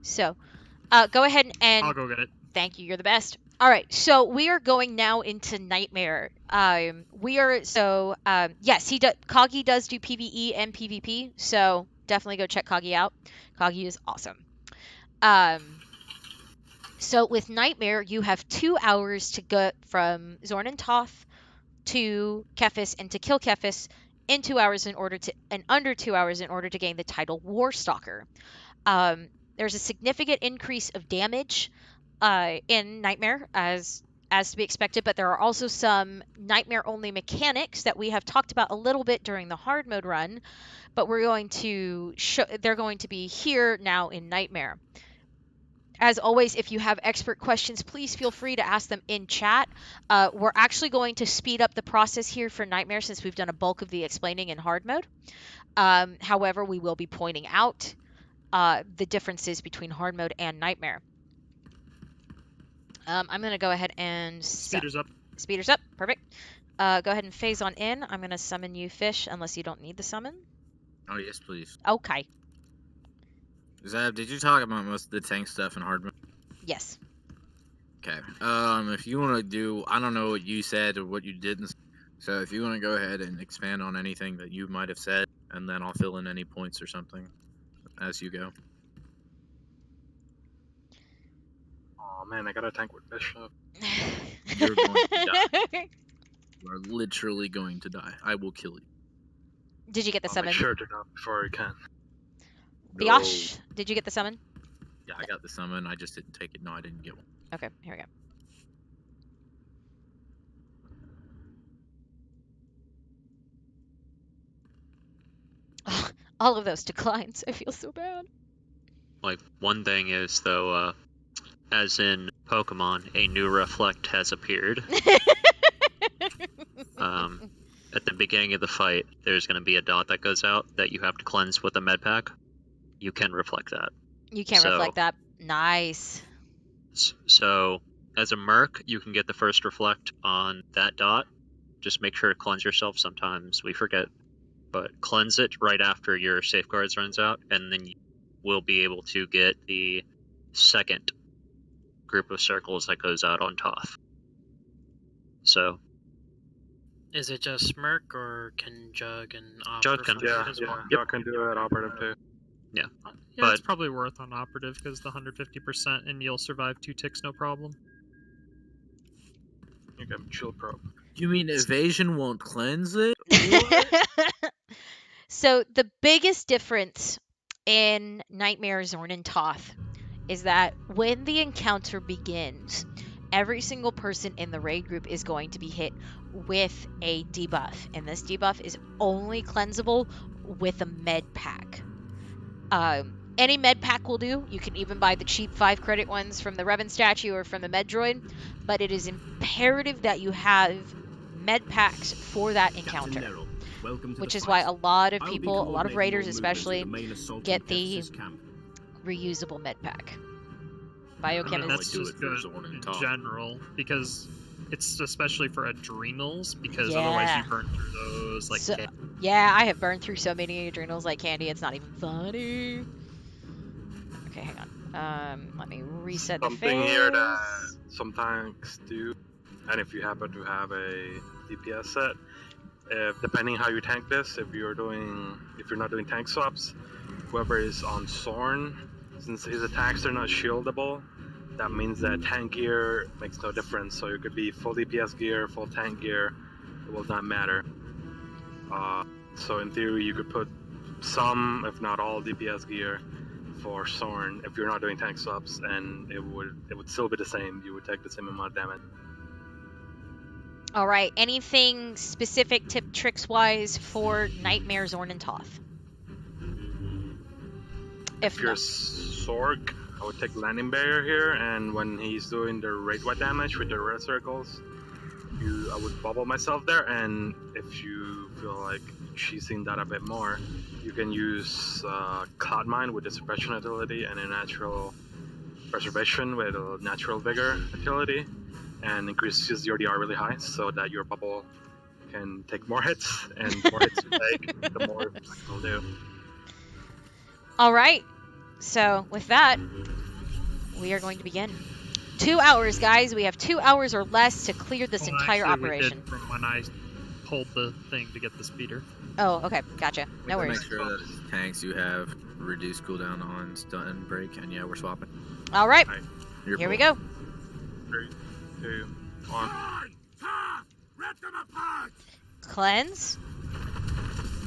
So, go ahead and... I'll go get it. Thank you, you're the best. All right, so we are going now into Nightmare. Yes, Kagi does do PvE and PvP, so definitely go check Kagi out. Kagi is awesome. So with Nightmare, you have 2 hours to go from Zorn and Toth to Kephess and to kill Kephess in 2 hours under 2 hours in order to gain the title Warstalker. There's a significant increase of damage in Nightmare as to be expected, but there are also some Nightmare only mechanics that we have talked about a little bit during the hard mode run, but they're going to be here now in Nightmare. As always, if you have expert questions, please feel free to ask them in chat. We're actually going to speed up the process here for Nightmare since we've done a bulk of the explaining in hard mode. However, we will be pointing out the differences between hard mode and Nightmare. I'm going to go ahead and... Speeders up. Speeders up. Perfect. Go ahead and phase on in. I'm going to summon you, Fish, unless you don't need the summon. Oh, yes, please. Okay. Zab, did you talk about most of the tank stuff in hard mode? Yes. Okay. If you want to do... I don't know what you said or what you didn't. So if you want to go ahead and expand on anything that you might have said, and then I'll fill in any points or something as you go. Oh man, I got a tank with Bishop. You're going to die. You are literally going to die. I will kill you. Did you get the I'll summon? make sure to know before I can. Biosh, did you get the summon? Yeah, I got the summon. I just didn't take it. No, I didn't get one. Okay, here we go. All of those declines. I feel so bad. Like, one thing is, though, as in Pokemon, a new Reflect has appeared. At the beginning of the fight, there's going to be a dot that goes out that you have to cleanse with a med pack. You can reflect that. You can reflect that. Nice. So, as a merc, you can get the first reflect on that dot. Just make sure to cleanse yourself. Sometimes we forget. But cleanse it right after your safeguards runs out, and then you will be able to get the second group of circles that goes out on Toth. So... Is it just Smirk, or can Jug and Op Jug can, as well? Jug can do it, Operative too. Yeah. Yeah, But- it's probably worth on operative because the 150% and you'll survive 2 ticks no problem. You can chill probe. You mean evasion won't cleanse it? So the biggest difference in Nightmare Zorn and Toth is that when the encounter begins, every single person in the raid group is going to be hit with a debuff, and this debuff is only cleansable with a med pack. Any med pack will do. You can even buy the cheap 5 credit ones from the Revan statue or from the med droid, but it is imperative that you have med packs for that encounter, which is why a lot of people, a lot of raiders especially, get the reusable med pack. Biochem I mean, is... that's just good in general, because it's especially for adrenals, because Yeah. otherwise you burn through those like So- candy. Yeah, I have burned through so many adrenals like candy, it's not even funny. Okay, hang on. Let me reset the Something phase. here that some tanks do, and if you happen to have a DPS set, depending how you tank this, if you're not doing tank swaps, whoever is on Zorn, since his attacks are not shieldable, that means that tank gear makes no difference. So you could be full DPS gear, full tank gear, it will not matter. So in theory, you could put some, if not all, DPS gear for Zorn if you're not doing tank swaps, and it would still be the same. You would take the same amount of damage. All right, anything specific tip tricks wise for Nightmare Zorn and Toth? If you're Sorg, I would take Landing Barrier here, and when he's doing the rate wide damage with the red circles, I would bubble myself there, and if you feel like cheesing that a bit more, you can use Cloud Mine with the suppression utility and a natural preservation with a natural vigor utility, and increases your DR really high so that your bubble can take more hits, and the more hits you take, the more it will do. All right, so with that, we are going to begin. 2 hours, guys. We have 2 hours or less to clear this Well, entire actually, operation. We did from when I pulled the thing to get the speeder. Oh, okay. Gotcha. No Make worries. sure that as tanks you have reduced cooldown on stun break, and yeah, we're swapping. All right. Your Here we pull. go. 3, 2, 1. Cleanse.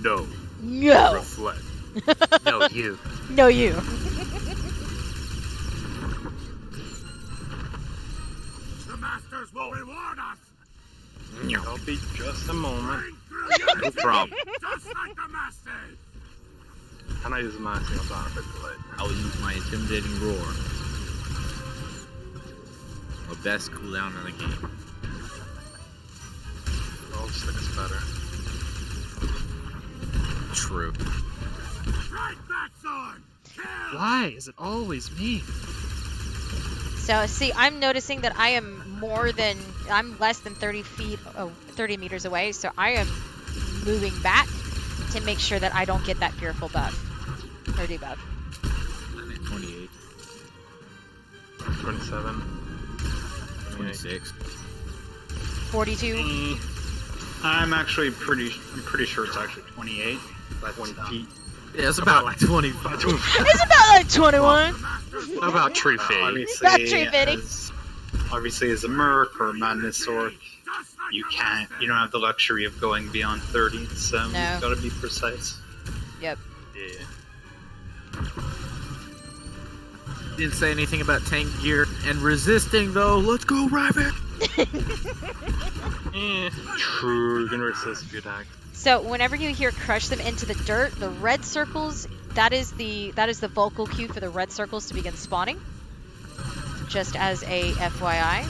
No. No. Reflect. No, you. No, you. The masters will reward us. It'll be just a moment. No problem. Just like the masters. Can I use my single sound effect delay? I'll use my intimidating roar. The best cooldown in the game. Roll 6 better. True. Right back, Zorn. Kill. Why is it always me? So, see, I'm noticing that I'm less than 30 meters away, so I am moving back to make sure that I don't get that fearful buff. Or debuff. I'm at 28, 27. 26. 42. I'm actually pretty sure it's actually 28. By 20 feet. Yeah, it's about like 25. It's about like 21. How about True Fate? Obviously, That's true, Biddy. obviously, as a merc or a madness orc, you don't have the luxury of going beyond 30, so No. you've got to be precise. Yep. Yeah. Didn't say anything about tank gear and resisting though. Let's go, Rabbit! True, you can resist if you attack. So whenever you hear crush them into the dirt, the red circles, that is the vocal cue for the red circles to begin spawning. Just as a FYI.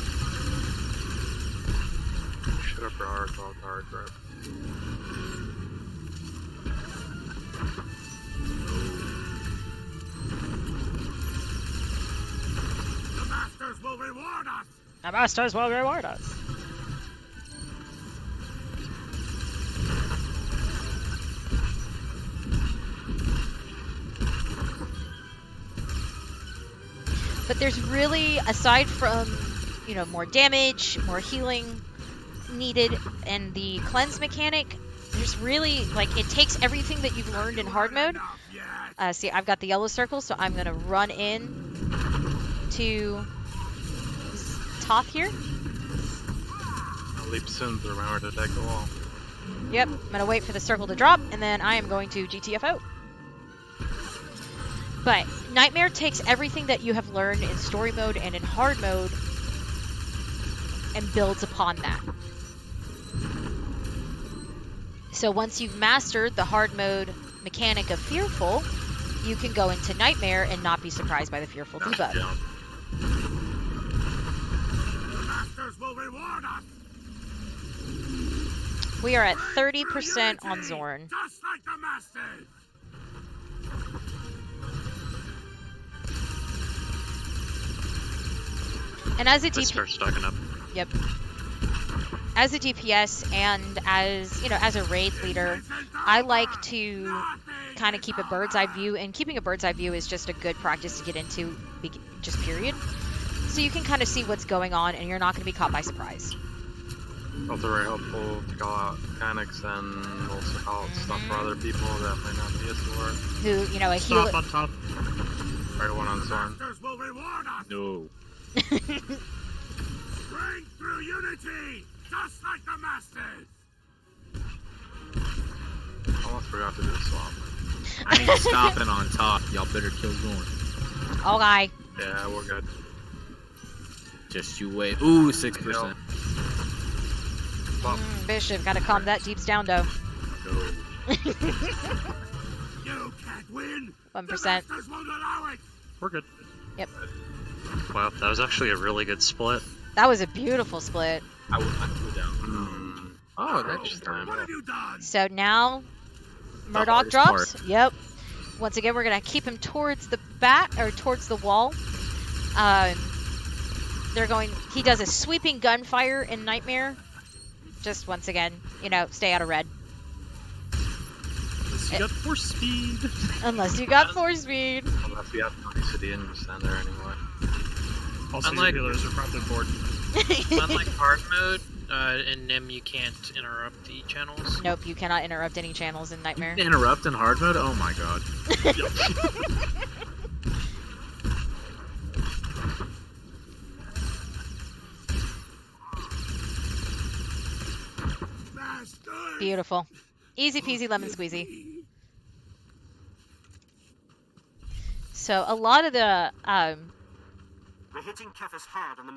Should have brought hard grip. The masters will reward us. The masters will reward us. But there's really, aside from, more damage, more healing needed, and the cleanse mechanic, there's really, it takes everything that you've learned in hard mode. See, I've got the yellow circle, so I'm going to run in to Toth here. I'll leap soon to remember to take the wall. Yep, I'm going to wait for the circle to drop, and then I am going to GTFO. But Nightmare takes everything that you have learned in story mode and in hard mode and builds upon that. So once you've mastered the hard mode mechanic of Fearful, you can go into Nightmare and not be surprised by the Fearful debuff. Yeah. The masters will reward us. We are at 30% on Zorn. Just like the masters. And as a Let's start stocking up. Yep. As a DPS and as a raid leader, I like to kind of keep a bird's eye view, and keeping a bird's eye view is just a good practice to get into, just period. So you can kind of see what's going on, and you're not going to be caught by surprise. Also very helpful to call out mechanics and also call out stuff for other people that might not be a sword. Who, a healer. Stop on top. Right one on Zorn. Masters will reward us. No. Bring through unity, just like the masters. Almost forgot to do the swap. I ain't stopping on top. Y'all better kill Zorn. Okay. Yeah, we're good. Just you wait. Ooh, 6%. Bishop, gotta calm that deeps down, though. No. You can't win. 1%. The masters won't allow it. We're good. Wow, that was actually a really good split. That was a beautiful split. I will not cool down. Oh, that's time. What have you done? So now, Murdoch hardest drops. Yep. Once again, we're gonna keep him towards the back or towards the wall. He does a sweeping gunfire in Nightmare. Just once again, stay out of red. Unless you got force speed. Unless you got force speed. Unless you have obesity and you stand there anyway. Also, Unlike- your healers are probably bored. Unlike hard mode, in NIM you can't interrupt the channels. Nope, you cannot interrupt any channels in Nightmare. Interrupt in hard mode? Oh my god. Beautiful. Easy peasy lemon squeezy. So a lot of the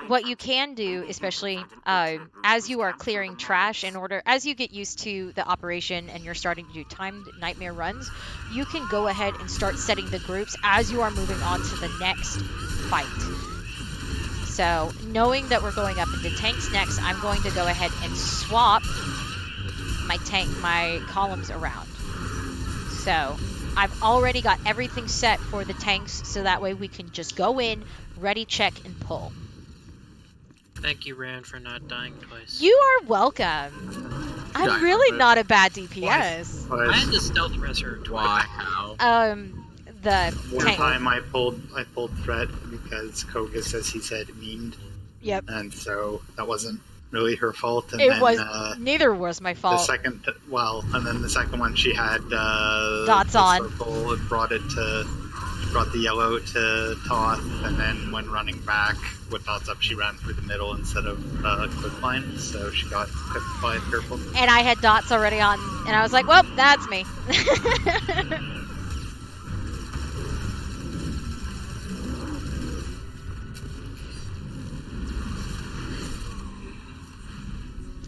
what you can do, especially as you are clearing trash, as you get used to the operation and you're starting to do timed nightmare runs, you can go ahead and start setting the groups as you are moving on to the next fight. So knowing that we're going up into tanks next, I'm going to go ahead and swap my columns around. So I've already got everything set for the tanks, so that way we can just go in, ready, check, and pull. Thank you, Rand, for not dying twice. You are welcome. I'm really not a bad DPS. I had to stealth res her twice. Why? How? The One tank. time I pulled threat because Koga says he said memed, Yep. and so that wasn't really her fault. And It then, was. Neither was my the fault. second, and then the second one she had Dots the on. circle and brought the yellow to Toth, and then when running back with dots up, she ran through the middle instead of quick line, so she got hit by a purple. And I had dots already on, and I was like, well, that's me.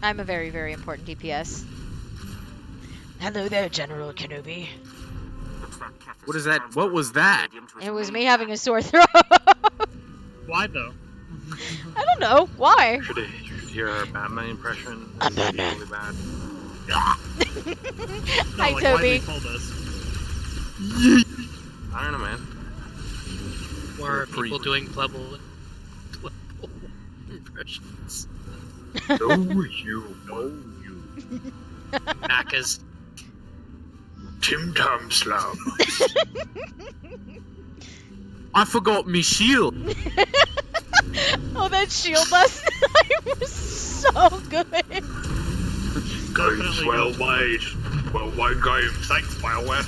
I'm a very, very important DPS. Hello there, General Kenobi. What is that? What was that? It was me having a sore throat. Why though? I don't know. Why? You should hear our Batman impression. I'm It's Batman. really bad. No, Hi, like, why Toby. did he pull this? I don't know, man. Or Pretty- people doing Plebble impressions. No, you. Macca's. Tim Tam Slam. I forgot me shield. Oh, that shield last night was so good. Definitely well good. made. Well made game. Thanks, Bioware.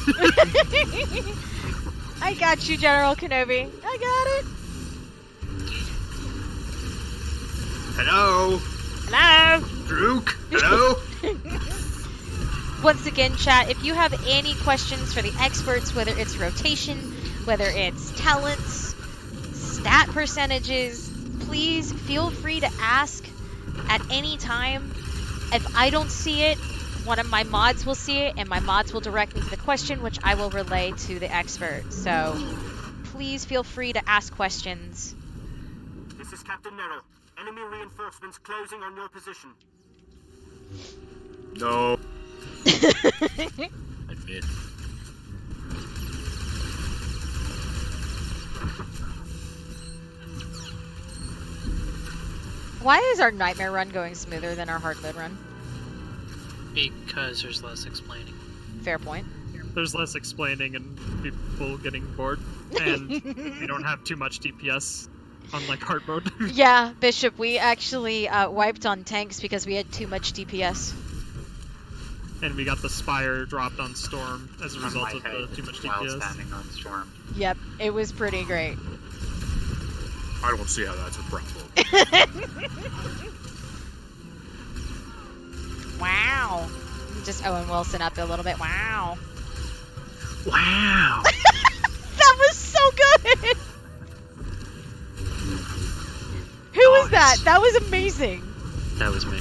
I got you, General Kenobi. I got it. Hello, Hello. Druk. Hello. Once again, chat, if you have any questions for the experts, whether it's rotation, whether it's talents, stat percentages, please feel free to ask at any time. If I don't see it, one of my mods will see it, and my mods will direct me to the question, which I will relay to the expert. So please feel free to ask questions. This is Captain Nero. Enemy reinforcements closing on your position. No. I did. Why is our nightmare run going smoother than our hard mode run? Because there's less explaining. Fair point. There's less explaining and people getting bored, and we don't have too much DPS on like hard mode. Yeah, Bishop, we actually wiped on tanks because we had too much DPS. And we got the Spire dropped on Storm as a result of the too much while DPS. standing on Storm. Yep, it was pretty great. I don't see how that's a problem. Wow. Just Owen Wilson up a little bit. Wow. Wow. That was so good! Who was that? That was amazing. That was me.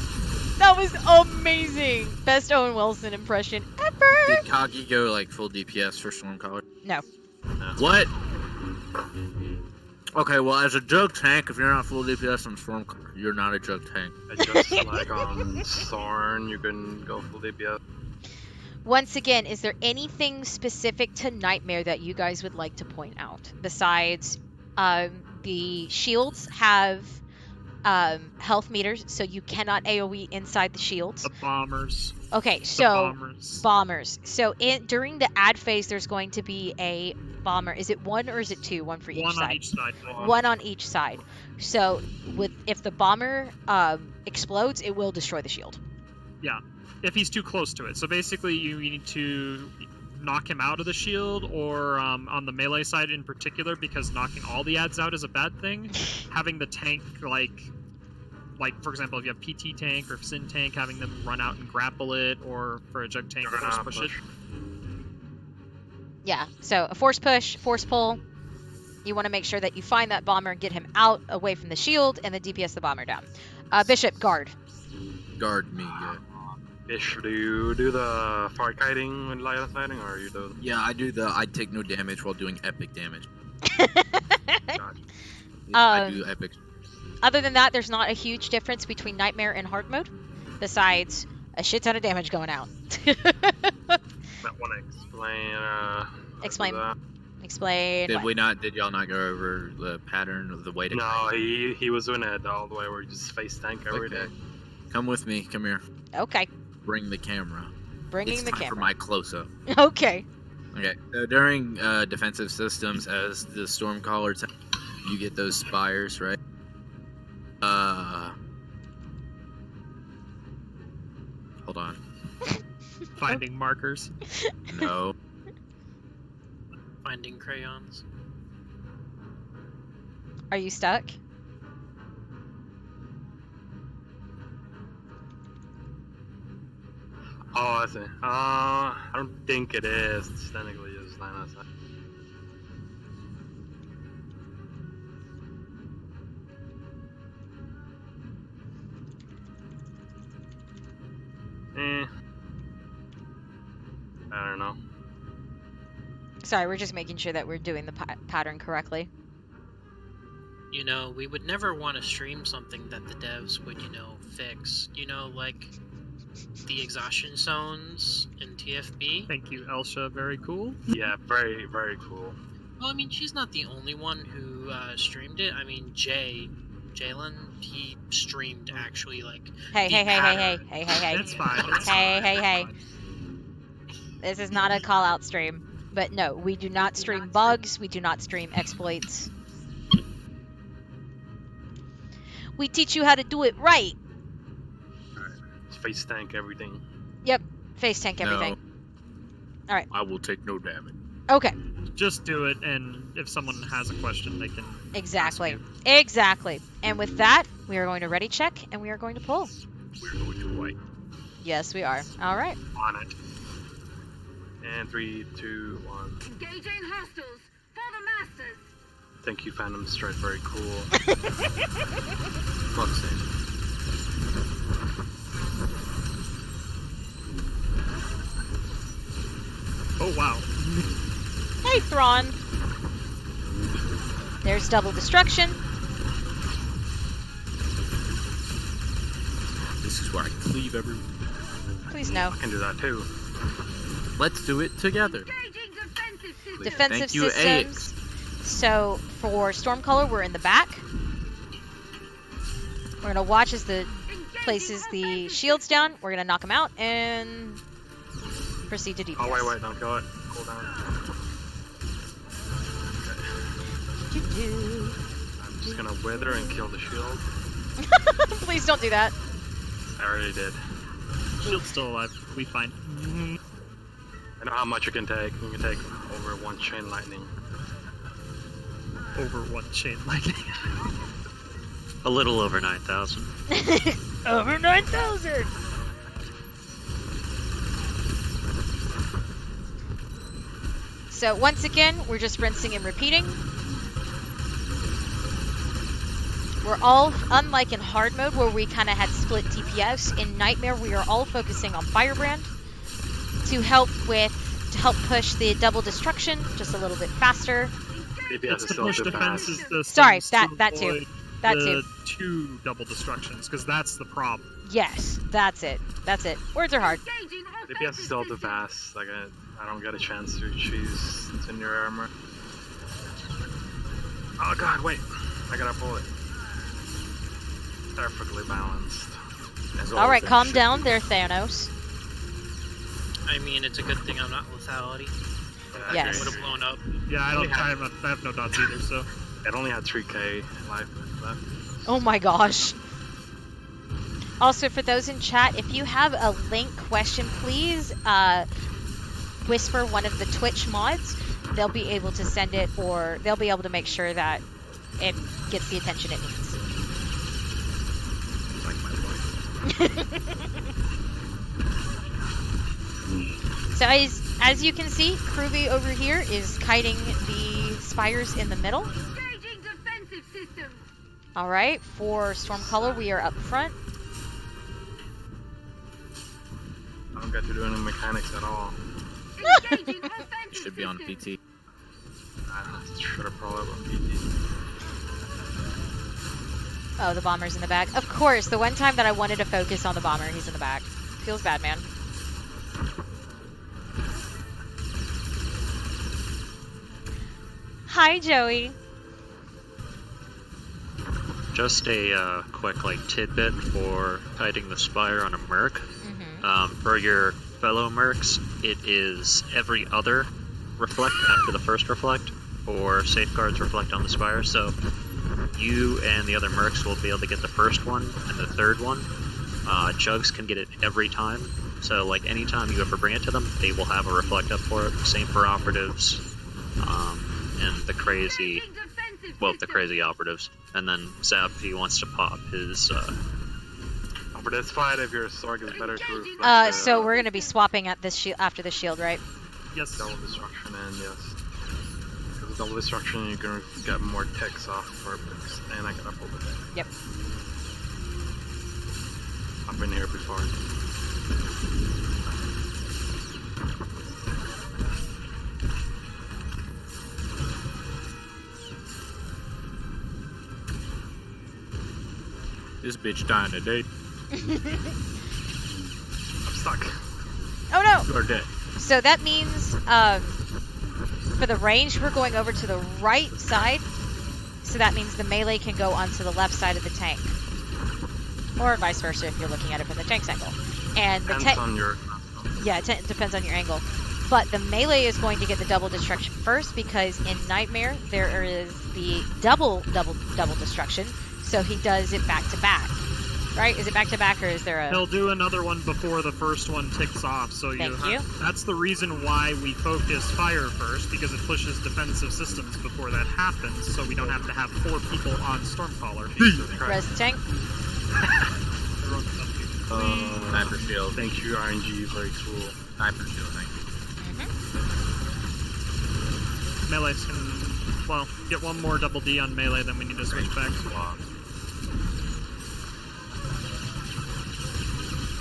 That was amazing. Best Owen Wilson impression ever. Did Kagi go like full DPS for Stormcaller? No. What? Okay, well, as a jug tank, if you're not full DPS on Stormcaller, you're not a jug tank. Just like on Zorn, you can go full DPS. Once again, is there anything specific to Nightmare that you guys would like to point out? Besides, the shields have health meters, so you cannot AoE inside the shields. The bombers. Okay, The so bombers. bombers. So during the ad phase, there's going to be a bomber. Is it one or is it two? One for each One side. on each side. One on each side. So if the bomber explodes, it will destroy the shield. Yeah, if he's too close to it. So basically, you need to knock him out of the shield, or on the melee side in particular, because knocking all the ads out is a bad thing. Having the tank, like for example, if you have PT tank or Sin tank, having them run out and grapple it, or for a jug tank, force push it. Yeah, so a force push, force pull. You want to make sure that you find that bomber and get him out, away from the shield, and then DPS the bomber down. Bishop, guard. Guard me, yeah. Ish, do you do the far kiting and line of sighting, or you do? Yeah, I take no damage while doing epic damage. Gotcha. I do epic. Other than that, there's not a huge difference between Nightmare and Hard Mode, besides a shit ton of damage going out. That one explain. Explain. that. Explain. Did what? Did y'all not go over the pattern of the way to? No, he was doing it all the way where you just face tank every day. Okay. Come with me. Come here. Okay. Bring the camera. Bringing It's the time camera. for my close-up. Okay. Okay. So during defensive systems, as the Stormcaller, you get those spires, right? Hold on. Finding markers. No. Finding crayons. Are you stuck? Oh, I see. I don't think it is. It's technically just line of sight. I don't know. Sorry, we're just making sure that we're doing the pattern correctly. You know, we would never want to stream something that the devs would, fix. Like the exhaustion zones in TFB. Thank you, Elsha. Very cool. Yeah, very, very cool. Well, I mean, she's not the only one who streamed it. I mean, Jalen, he streamed actually, like... Hey. It's fine. It's Hey. fine. This is not a call-out stream. But no, we do not stream bugs. We do not stream exploits. We teach you how to do it right. Face tank everything. Yep. Face tank everything. No. Alright. I will take no damage. Okay. Just do it, and if someone has a question, they can. Exactly. ask you. Exactly. And with that, we are going to ready check, and we are going to pull. We're going to white. Yes, we are. All right. On it. And 3, 2, 1. Engaging hostiles for the masters. Thank you, Phantom Strike. Very cool. Fuck sake. Oh wow. Hey, Thrawn. There's double destruction. This is where I cleave everyone. Please no. I can do that too. Let's do it together. Engaging defensive systems. Defensive Thank you, systems. So for Stormcaller, we're in the back. We're gonna watch as the places the shields down. We're gonna knock them out and proceed to DPS. Oh, wait, don't kill it. Cool down. I'm just gonna wither and kill the shield. Please don't do that. I already did. Shield's still alive. We fine. I know how much you can take. You can take over 1 chain lightning. Over one chain lightning. A little over 9,000. Over 9,000. So once again, we're just rinsing and repeating. We're all, unlike in hard mode where we kind of had split DPS, in Nightmare we are all focusing on Firebrand to help push the double destruction just a little bit faster. DPS It's is to still push too defense fast. is the Sorry, things to that too. avoid That the too. 2 double destructions, because that's the problem. Yes, that's it. That's it. Words are hard. Engaging hostile DPS is still too fast. Like I don't get a chance to choose in your armor. Oh god, wait. I gotta pull it. Perfectly balanced. All right, calm down there, Thanos. I mean, it's a good thing I'm not lethality. Yes. Would have blown up. Yeah, I have no dots either, so. It only had 3k life left. Oh my gosh. Also, for those in chat, if you have a link question, please whisper one of the Twitch mods. They'll be able to send it, or they'll be able to make sure that it gets the attention it needs. Like my point. So as you can see, Kruvi over here is kiting the spires in the middle. Engaging defensive systems. All right, for Stormcaller, we are up front. I don't get to do any mechanics at all. Engaging offensive You should be on systems. PT. I should have probably on PT. Oh, the bomber's in the back. Of course, the one time that I wanted to focus on the bomber, he's in the back. Feels bad, man. Hi, Joey. Just a quick tidbit for kiting the spire on a merc. For your fellow mercs, it is every other reflect after the first reflect, or safeguards reflect on the spire. So you and the other mercs will be able to get the first one and the third one. Jugs can get it every time. So anytime you ever bring it to them, they will have a reflect up for it. Same for operatives, and the crazy operatives. And then Zap, he wants to pop his. For this fight, if your Sorg is better to reflect So we're gonna be swapping at this after the shield, right? Yes. double destruction, and yes. Because double destruction, you're gonna get more ticks off for picks, and I can up over there. Yep. I've been here before. This bitch dying today. I'm stuck. Oh no! You're dead. So that means for the range, we're going over to the right side. So that means the melee can go onto the left side of the tank. Or vice versa if you're looking at it from the tank's angle. And the Depends on your... Yeah, it depends on your angle. But the melee is going to get the double destruction first because in Nightmare there is the double destruction. So he does it back to back. Right? Is it back to back or is there a... He'll do another one before the first one ticks off. So Thank you. That's the reason why we focus fire first, because it pushes defensive systems before that happens, so we don't have to have 4 people on Stormcaller. Res the tank? Sniper shield. Thank you, RNG. Very cool. Sniper shield, thank you. Melees can, well, get one more double D on melee, then we need to switch back.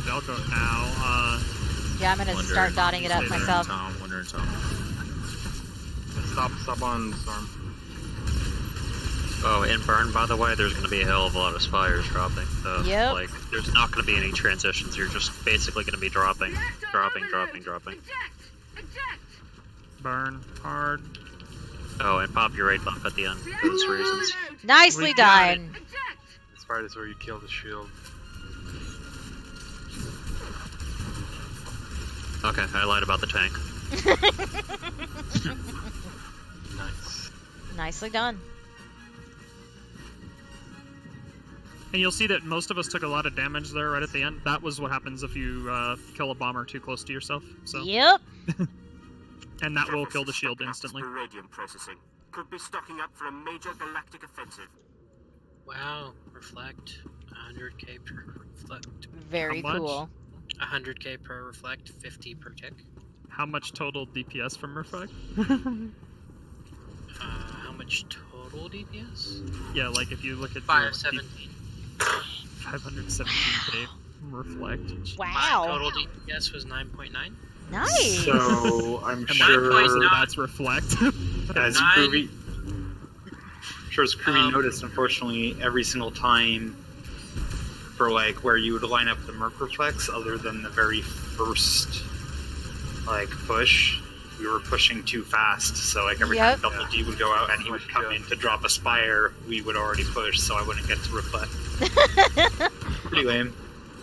I'll go now. Yeah, I'm gonna start dotting it up myself. Wonder and Tom. Stop on Storm. Oh, in Burn, by the way, there's going to be a hell of a lot of spires dropping. Yep. There's not going to be any transitions. You're just basically going to be dropping. Burn hard. Oh, and pop your raid buff at the end for those reasons. Nicely We got done. This part is where you kill the shield. Okay, I lied about the tank. Nice. Nicely done. And you'll see that most of us took a lot of damage there right at the end. That was what happens if you kill a bomber too close to yourself. So. Yep. And that will kill the shield instantly. Radium processing could be stocking up for a major galactic offensive. Wow, reflect. 100k per reflect. Very How much? cool. 100k per reflect, 50 per tick. How much total DPS from Reflect? How much total DPS? Yeah, like if you look at 517. 517k from Reflect. Wow. Total DPS was 9.9. Nice. So I'm And sure that's Reflect. as Nine. Groovy, noticed, unfortunately, every single time for where you would line up the Merc Reflex, other than the very first push, we were pushing too fast. So every time Double D would go out and he would come in to drop a spire, we would already push, so I wouldn't get to reflect. Pretty lame.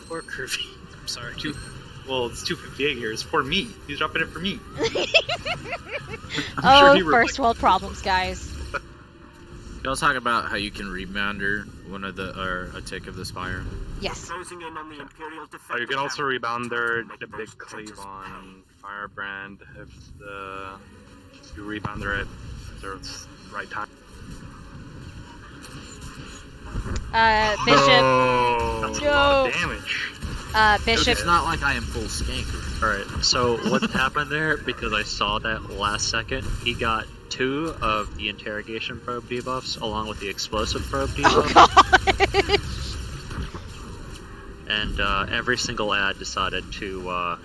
Poor Curvy. I'm sorry. Well, it's 258 here. It's for me. He's dropping it for me. Oh, he first world problems, guys. Y'all talk about how you can rebounder one of the or a tick of the spire. Yes. Closing in on the Imperial defense. Oh, you can also rebounder the big cleave on Firebrand if you rebounder it at the right time. Bishop. Oh, that's a lot of No. damage. Bishop. It's not like I am full skank. Alright, so what happened there, because I saw that last second, he got 2 of the interrogation probe debuffs along with the explosive probe debuff. Oh, God. And every single ad decided to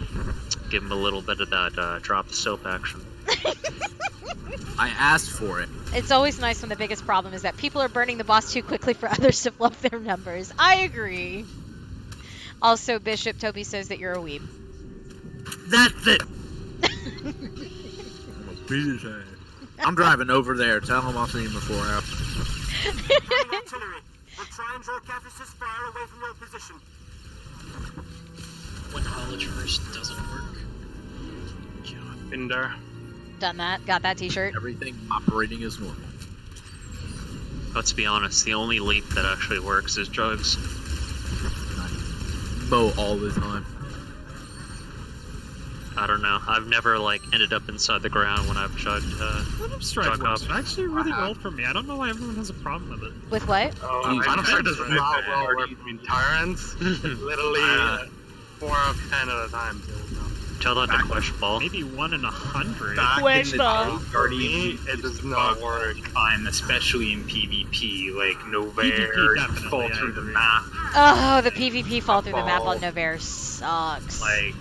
give him a little bit of that drop the soap action. I asked for it. It's always nice when the biggest problem is that people are burning the boss too quickly for others to fluff their numbers. I agree. Also, Bishop, Toby says that you're a weeb. That's it. I'm driving over there. Tell him I'll see him before out. Incoming artillery. We'll try and draw Kephess' fire away from your position. When college first doesn't work. Been there. Done that. Got that t-shirt. Everything operating as normal. Let's be honest, the only leap that actually works is drugs. Mow all the time. I don't know. I've never ended up inside the ground when I've chugged. Rhythm strike Drug works up. actually really well for me. I don't know why everyone has a problem with it. With what? Oh, Jeez, Rhythm Strike does I've not had well work already- between tyrants. It's literally 4 of 10 at a time. Tell that to Question Ball. Maybe 1 in 100. Back in Wedge the ball. day, Guardian it does used not to bug work. all the time, especially in PvP. Like PvP Novair, definitely, fall I through the agree. map. Oh, the PvP fall through the map on Ball. Novair sucks. Like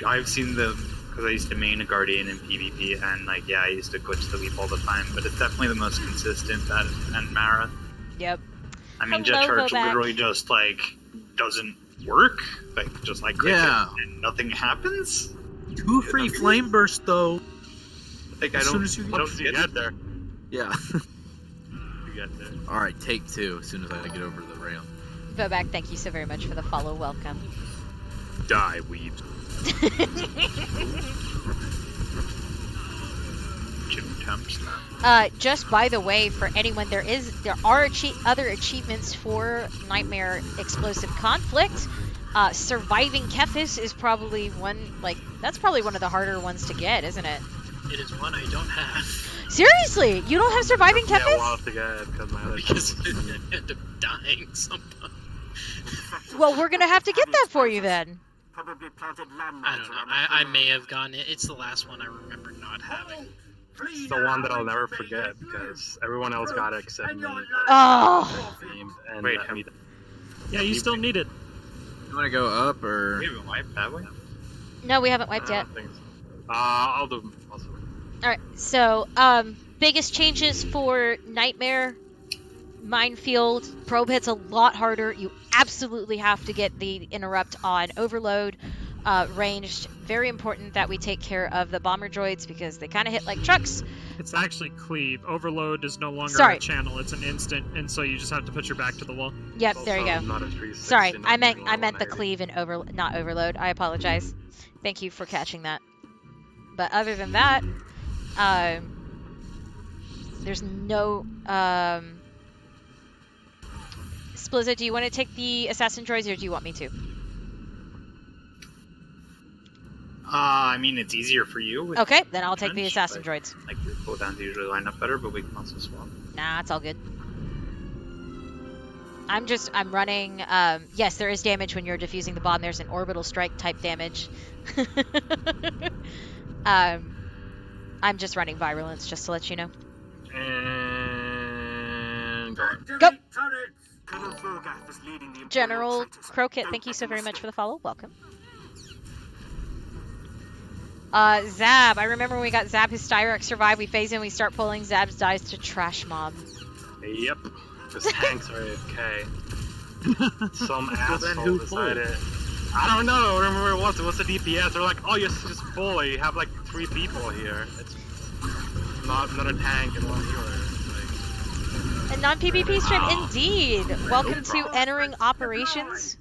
I've seen the because I used to main a Guardian in PvP, and I used to glitch the leap all the time. But it's definitely the most consistent. That and Mara. Yep. I mean, Hello, Jet Charge Vovak. literally just doesn't work. Just click Yeah. it and nothing happens. 2 free flame bursts though. I As soon don't. as you I get- don't You get there. Yeah. You get there. All right, take 2 as soon as I get over the rail. Vobak, thank you so very much for the follow. Welcome. Die, weebs. Jim Temps. Just by the way, for anyone, there are other achievements for Nightmare Explosive Conflict. Surviving Kephess is probably that's probably one of the harder ones to get, isn't it? It is one I don't have. Seriously, you don't have Surviving Yeah, Kephess? well, to get because my other Because team was- I end up dying sometimes. Well, we're gonna have to get that for you then. Probably planted landmines I don't know. around the I perimeter. may have gotten it. It's the last one I remember not having. It's the one that I'll never forget because everyone else got it except me. Oh, And Wait, let me. Yeah, you still need it. You want to go up or? We haven't wiped that way. no, we haven't wiped I yet. don't think so. I'll do also. Alright, so, biggest changes for Nightmare, Minefield, probe hits a lot harder. You absolutely have to get the interrupt on Overload, ranged. Very important that we take care of the bomber droids because they kind of hit like trucks. It's actually cleave. Overload is no longer Sorry. a channel, it's an instant, and so you just have to put your back to the wall. Yep, It's there you also go. Not a 360, Sorry, not I meant being the 180. cleave and not Overload. I apologize. Thank you for catching that. But other than that, there's no Splizza, do you want to take the assassin droids or do you want me to? I mean, it's easier for you. With Okay, then I'll take the French, assassin but, droids. Your cooldowns usually line up better, but we can also swap. Nah, it's all good. I'm running, yes, there is damage when you're defusing the bomb. There's an orbital strike type damage. I'm just running virulence, just to let you know. And go. Go! Colonel Vorgath is leading the Imperial General traitors. Croquet, Don't thank you let so them very much escape. for the follow. Welcome. Zab, I remember when we got Zab his Styrex survive, we phase in, we start pulling Zab's dies to trash mob. Yep. Because tanks are AFK. Some asshole who decided. I don't know. Remember what's the DPS? They're like, oh, you're just full. You have like 3 people here. It's not a tank and 1 healer. A non-PvP stream, indeed! Welcome to Entering Operations.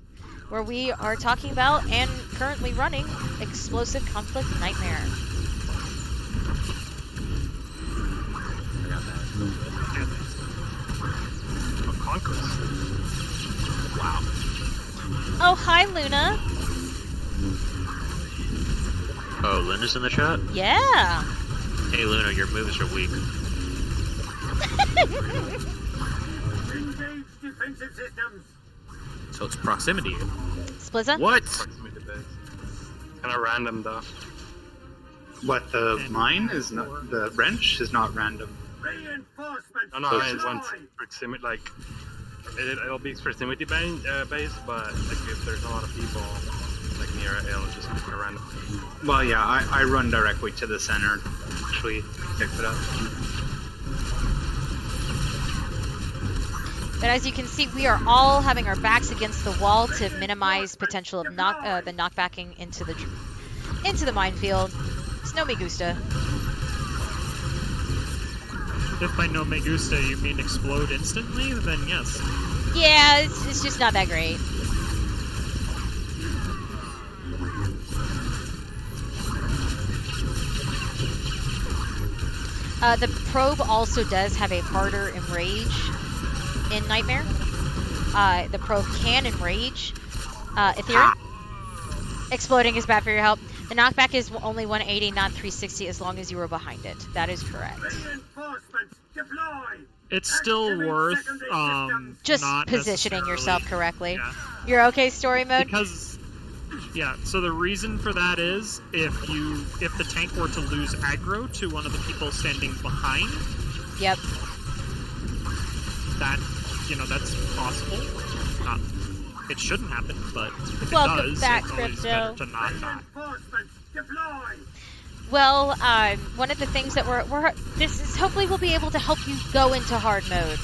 where we are talking about and currently running Explosive Conflict Nightmare. I got that. Oh, Conquest. Wow. Oh, hi, Luna. Oh, Linda's in the chat? Yeah. Hey, Luna, your moves are weak. Engage defensive systems. So it's proximity. Splizza? What? Proximity base. Kind of random though. What the mine is not, the wrench is not random. Reinforcements. No, I want proximity, like it'll be proximity base, but like if there's a lot of people like near it, it'll just be random. Well, yeah, I run directly to the center. Actually, pick it up. But as you can see, we are all having our backs against the wall to minimize potential of the knockbacking into the minefield. It's no me gusta. If by no me gusta you mean explode instantly, then yes. Yeah, it's just not that great. The probe also does have a harder enrage in Nightmare. The probe can enrage Ethereum. Exploding is bad for your health. The knockback is only 180, not 360, as long as you were behind it. That is correct. Reinforcements deploy. It's still worth Just not positioning yourself necessarily- correctly. Yeah. You're okay, story mode? Because so the reason for that is if the tank were to lose aggro to one of the people standing behind, Yep. that that's possible. Not it shouldn't happen, but if Welcome it does, back, it's always Crypto. better to not die. Reinforcements deploy. Well, one of the things that this is hopefully we'll be able to help you go into hard mode.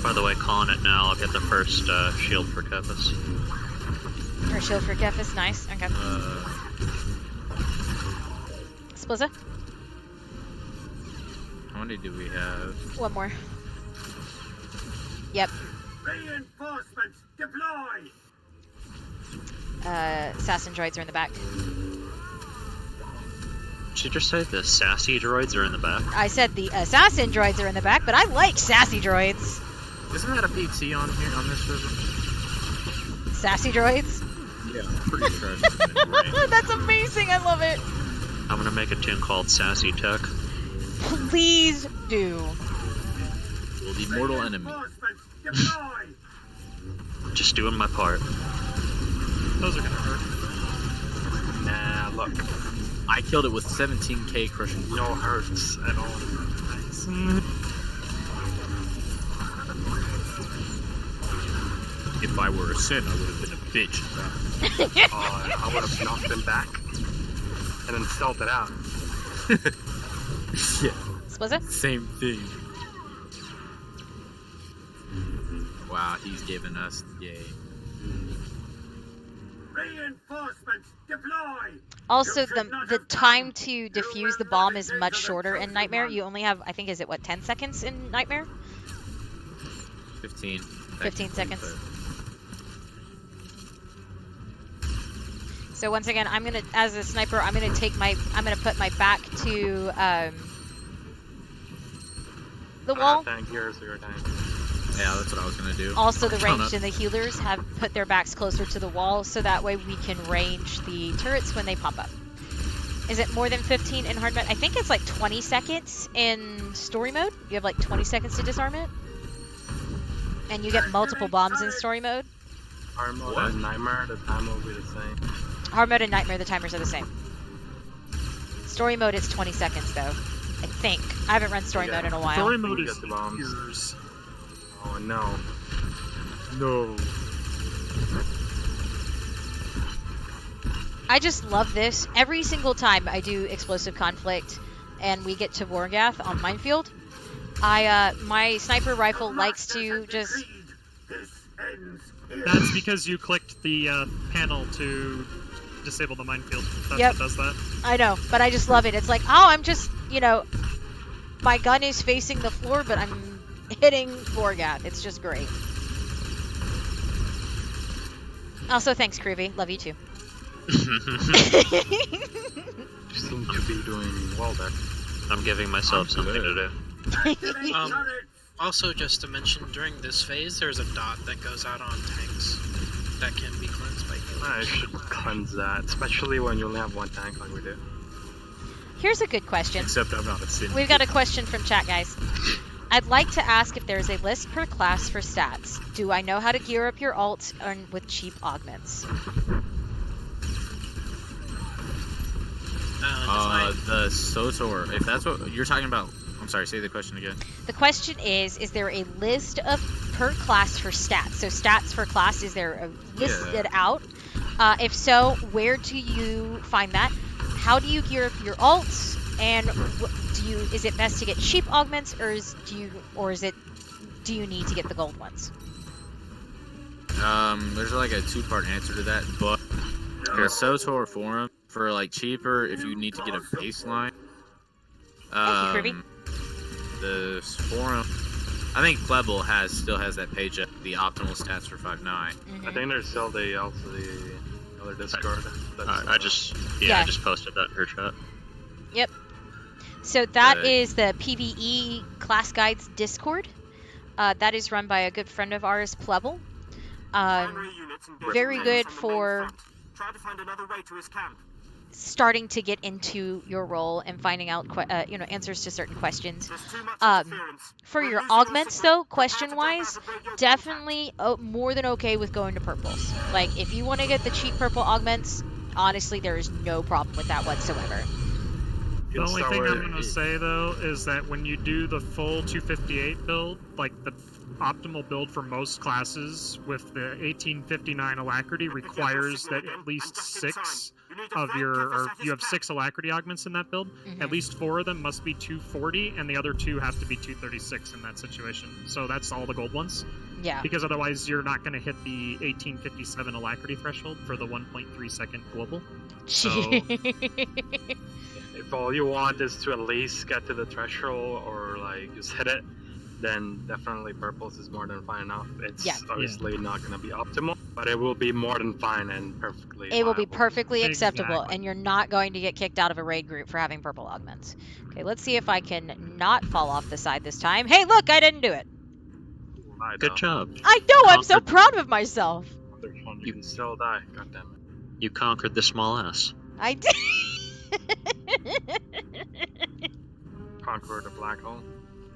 By the way, calling it now, I'll get the first shield for Kephess. Or shield for Kephess, nice. Okay. Splizza? How many do we have? One more. Yep. Reinforcements deploy. Assassin droids are in the back. Did you just say the sassy droids are in the back? I said the assassin droids are in the back, but I like sassy droids. Isn't that a PT on here on this server? Sassy droids? Yeah, I'm pretty sure. I've seen it, right? That's amazing. I love it. I'm gonna make a tune called Sassy Tech. Please do. Well, the mortal enemy. Reinforcements deploy. Just doing my part. Those are gonna hurt. Nah, look, I killed it with 17k crushing. no hurts at all. Nice. If I were a sin, I would have been a bitch. I would have knocked them back and then stealthed it out. Yeah, Splizza? same thing. Wow, he's giving us yay. Reinforcements deploy. Also, the time to defuse the bomb is much shorter in Nightmare. You only have, I think, is it what, 10 seconds in Nightmare? 15. 15 seconds. So once again, I'm gonna, as a sniper, I'm gonna put my back to the wall. Tank here, so you're a tank. Yeah, that's what I was gonna do. Also, the Shut ranged up. and the healers have put their backs closer to the wall, so that way we can range the turrets when they pop up. Is it more than 15 in hard mode? I think it's like 20 seconds in story mode. You have like 20 seconds to disarm it. And you get multiple bombs in story mode. Hard mode What? and Nightmare, the time will be the same. Hard mode and Nightmare, the timers are the same. Story mode is 20 seconds though. I think. I haven't run story Yeah. mode in a while. Story mode You is get the bombs. years. Oh no. No. I just love this. Every single time I do Explosive Conflict and we get to Vorgath on Minefield, my sniper rifle likes to just... This ends here. That's because you clicked the panel to disable the minefield. That's Yep. what does that. I know, but I just love it. It's like, oh, I'm just my gun is facing the floor, but I'm hitting Vorgath. It's just great. Also, thanks, Creevy. Love you too. You seem to be doing well there. I'm giving myself something to do. Also, just to mention, during this phase, there's a dot that goes out on tanks that can be cleansed by healers. I should cleanse that, especially when you only have one tank like we do. Here's a good question. Except I'm not a Sin. We've got a question from chat, guys. I'd like to ask if there's a list per class for stats. Do I know how to gear up your alt with cheap augments? The Sotor, if that's what you're talking about. I'm sorry, say the question again. The question is there a list of per class for stats? So stats for class, is there a listed out? If so, where do you find that? How do you gear up your alts? And is it best to get cheap augments, or do you need to get the gold ones? There's like a two-part answer to that, but the Sotor forum for like cheaper if you need to get a baseline. The forum, I think Plebble still has that page up, the optimal stats for 5.9. Mm-hmm. I think there's still the other Discord. I just posted that in her chat. Yep. So that is the PvE Class Guides Discord. That is run by a good friend of ours, Plebble. Very good for starting to get into your role and finding out answers to certain questions. For your augments though, question wise, definitely more than okay with going to purples. Like if you want to get the cheap purple augments, honestly there is no problem with that whatsoever. The only thing I'm going to say, though, is that when you do the full 258 build, like the optimal build for most classes with the 1859 alacrity requires that at least 6 of you have 6 alacrity augments in that build. Mm-hmm. At least 4 of them must be 240, and the other 2 have to be 236 in that situation. So that's all the gold ones. Yeah. Because otherwise you're not going to hit the 1857 alacrity threshold for the 1.3 second global. So... If all you want is to at least get to the threshold or like just hit it, then definitely purples is more than fine enough. It's obviously not going to be optimal, but it will be more than fine and perfectly It will be perfectly acceptable, Exactly. and you're not going to get kicked out of a raid group for having purple augments. Okay, let's see if I can not fall off the side this time. Hey, look, I didn't do it. Good job. I know, I'm so proud of myself. You can still die, goddammit. You conquered the small ass. I did. Conquer the black hole.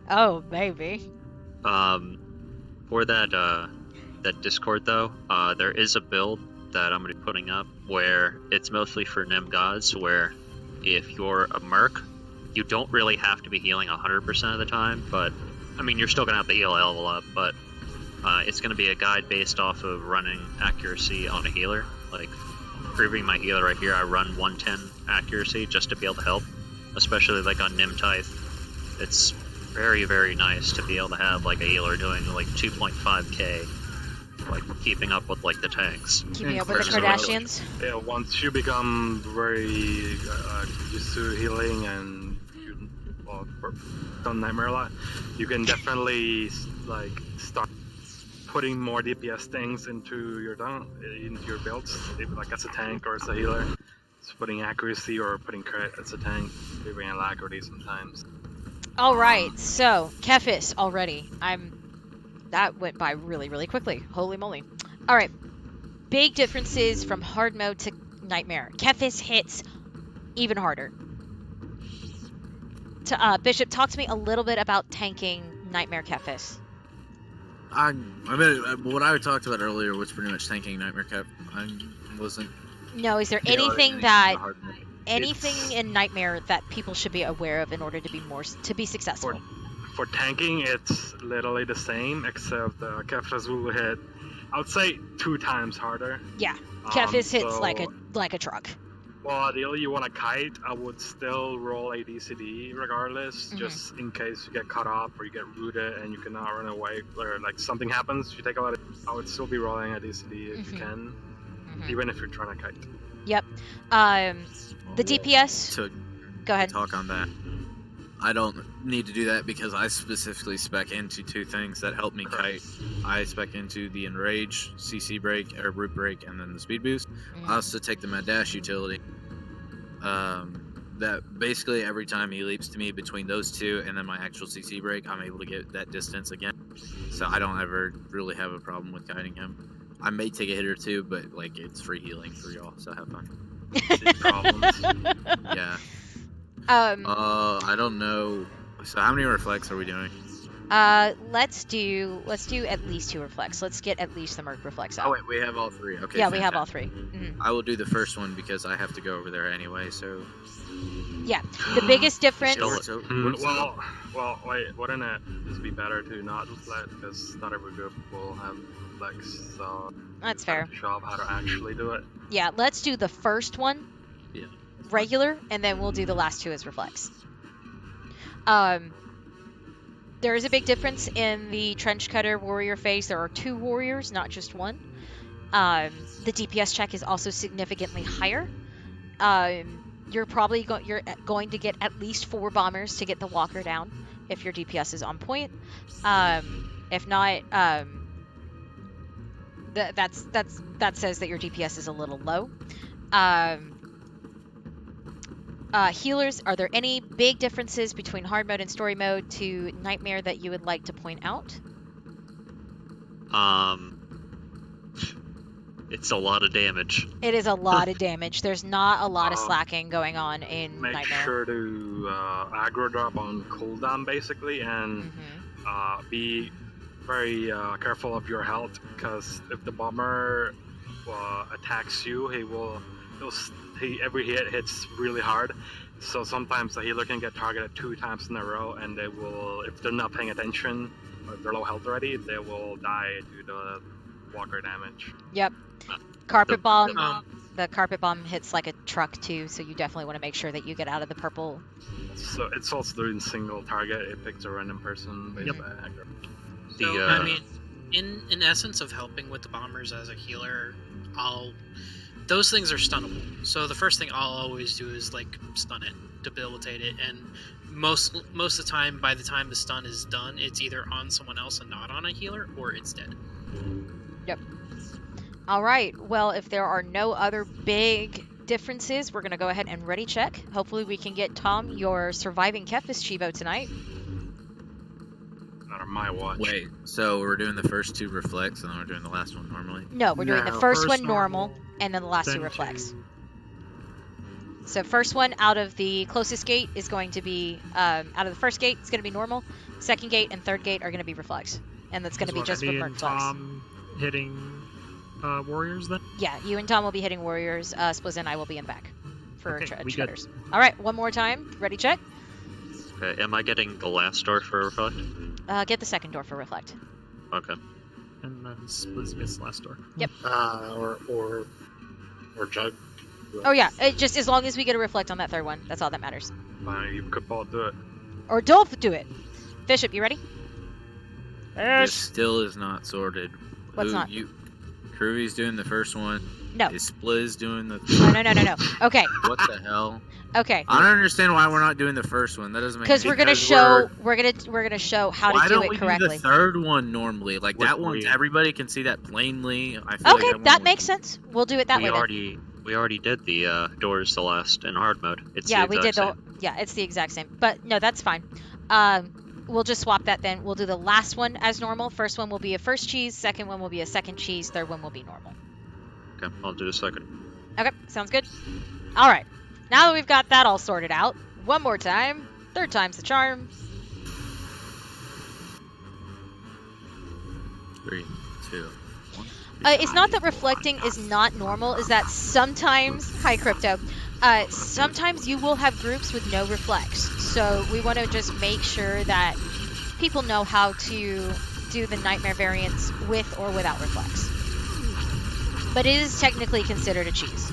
Oh, baby. For that Discord though, there is a build that I'm gonna be putting up where it's mostly for Nim gods, where if you're a merc, you don't really have to be healing 100% of the time, but I mean you're still gonna have to heal a hell of a lot, but it's gonna be a guide based off of running accuracy on a healer. Like proving my healer right here, I run 110 accuracy just to be able to help, especially like on Nim Toth. It's very, very nice to be able to have like a healer doing like 2.5k, like keeping up with like the tanks. Keeping up with the Kardashians. Yeah, once you become very used to healing and done Nightmare a lot, you can definitely like start putting more DPS things into your builds, like as a tank or as a healer. So putting accuracy or putting crit as a tank, maybe alacrity sometimes. All right, so Kephess already. That went by really, really quickly. Holy moly! All right, big differences from hard mode to Nightmare. Kephess hits even harder. Bishop, talk to me a little bit about tanking Nightmare Kephess. I mean, what I talked about earlier was pretty much tanking Nightmare Cap. I wasn't. No, is there anything in Nightmare that people should be aware of in order to be successful? For tanking, it's literally the same, except Kephess will hit, I would say, 2 times harder. Yeah, Kephess hits like a truck. Well, ideally, you want to kite. I would still roll a DCD regardless, just in case you get caught up or you get rooted and you cannot run away, or like something happens. You take a lot of. I would still be rolling a DCD if you can, even if you're trying to kite. Yep. The DPS. To go ahead. Talk on that. I don't need to do that because I specifically spec into 2 things that help me kite. I spec into the Enrage, CC break, or root break, and then the speed boost. I also take the Mad Dash utility. That basically every time he leaps to me between those 2 and then my actual CC break, I'm able to get that distance again. So I don't ever really have a problem with kiting him. I may take a hit or 2, but like it's free healing for y'all, so have fun. Problems. Yeah. I don't know. So how many reflects are we doing? Let's do at least 2 reflects. Let's get at least the Merc reflects out. Oh wait, we have all 3. Okay. Yeah, we have all fantastic. 3. Mhm. I will do the first one because I have to go over there anyway. So. Yeah, the biggest difference. So, Well, wait, wouldn't it just be better to not reflect because not every group will have reflex, so That's fair. show off how to actually do it. Yeah, let's do the first one Yeah. regular, and then we'll do the last 2 as reflex. There is a big difference in the Trench Cutter warrior phase. There are 2 warriors, not just 1. The DPS check is also significantly higher. You're probably going to get at least 4 bombers to get the walker down if your DPS is on point. If not, that says that your DPS is a little low. Healers, are there any big differences between hard mode and story mode to Nightmare that you would like to point out? It's a lot of damage. It is a lot of damage. There's not a lot of slacking going on in Make Nightmare. sure to aggro drop on cooldown basically, and be very careful of your health because if the bomber attacks you, every hit hits really hard. So sometimes the healer can get targeted 2 times in a row, and they will, if they're not paying attention or if they're low health already, they will die due to walker damage. Yep. Carpet bomb. The carpet bomb hits like a truck too, so you definitely want to make sure that you get out of the purple. So it's also doing single target. It picks a random person based Yep. by aggro. So, I mean, in essence of helping with the bombers as a healer, those things are stunnable. So the first thing I'll always do is like stun it, debilitate it, and most of the time, by the time the stun is done, it's either on someone else and not on a healer, or it's dead. Yep. All right. Well, if there are no other big differences, we're going to go ahead and ready check. Hopefully we can get Tom your surviving Kephess Chivo tonight. Not on my watch. Wait, so we're doing the first 2 reflects and then we're doing the last one normally? No, we're doing the No, first one first normal, normal, and then the last 2 then reflects. 2. So first one out of the closest gate is going to be, out of the first gate, it's going to be normal. Second gate and third gate are going to be reflex. And that's going to be just for Andy Merc and flex. Tom hitting warriors then? Yeah, you and Tom will be hitting warriors. Splizz and I will be in back for Okay, we good. treaders. All right, one more time. Ready, check. Okay, am I getting the last door for reflect? Get the second door for reflect. Okay. And then Splizz gets last door. Yep. Or jug. Oh yeah, just as long as we get a reflect on that third one, that's all that matters. You could both do it. Or Dolph do it. Bishop, you ready? This still is not sorted. What's not? Kruvy's doing the first one. No. Is Splizz doing the No. Okay. What the hell? Okay. I don't understand why we're not doing the first one. That doesn't make Because any we're gonna sense. show we're gonna show how Why to do don't it we correctly. do the third one normally? Like that one, we- everybody can see that plainly. I feel Okay, like that makes sense. We'll do it that we way then. already did the doors the last in hard mode. It's Yeah, the we did exact the. same. Yeah, it's the exact same. But no, that's fine. We'll just swap that then. We'll do the last one as normal. First one will be a first cheese. Second one will be a second cheese. Third one will be normal. Okay, I'll do the second. Okay, sounds good. All right. Now that we've got that all sorted out, one more time. Third time's the charm. 3, 2, 1. It's not that reflecting is not normal. Is that sometimes, hi Crypto, sometimes you will have groups with no reflex. So we want to just make sure that people know how to do the Nightmare variants with or without reflex. But it is technically considered a cheese.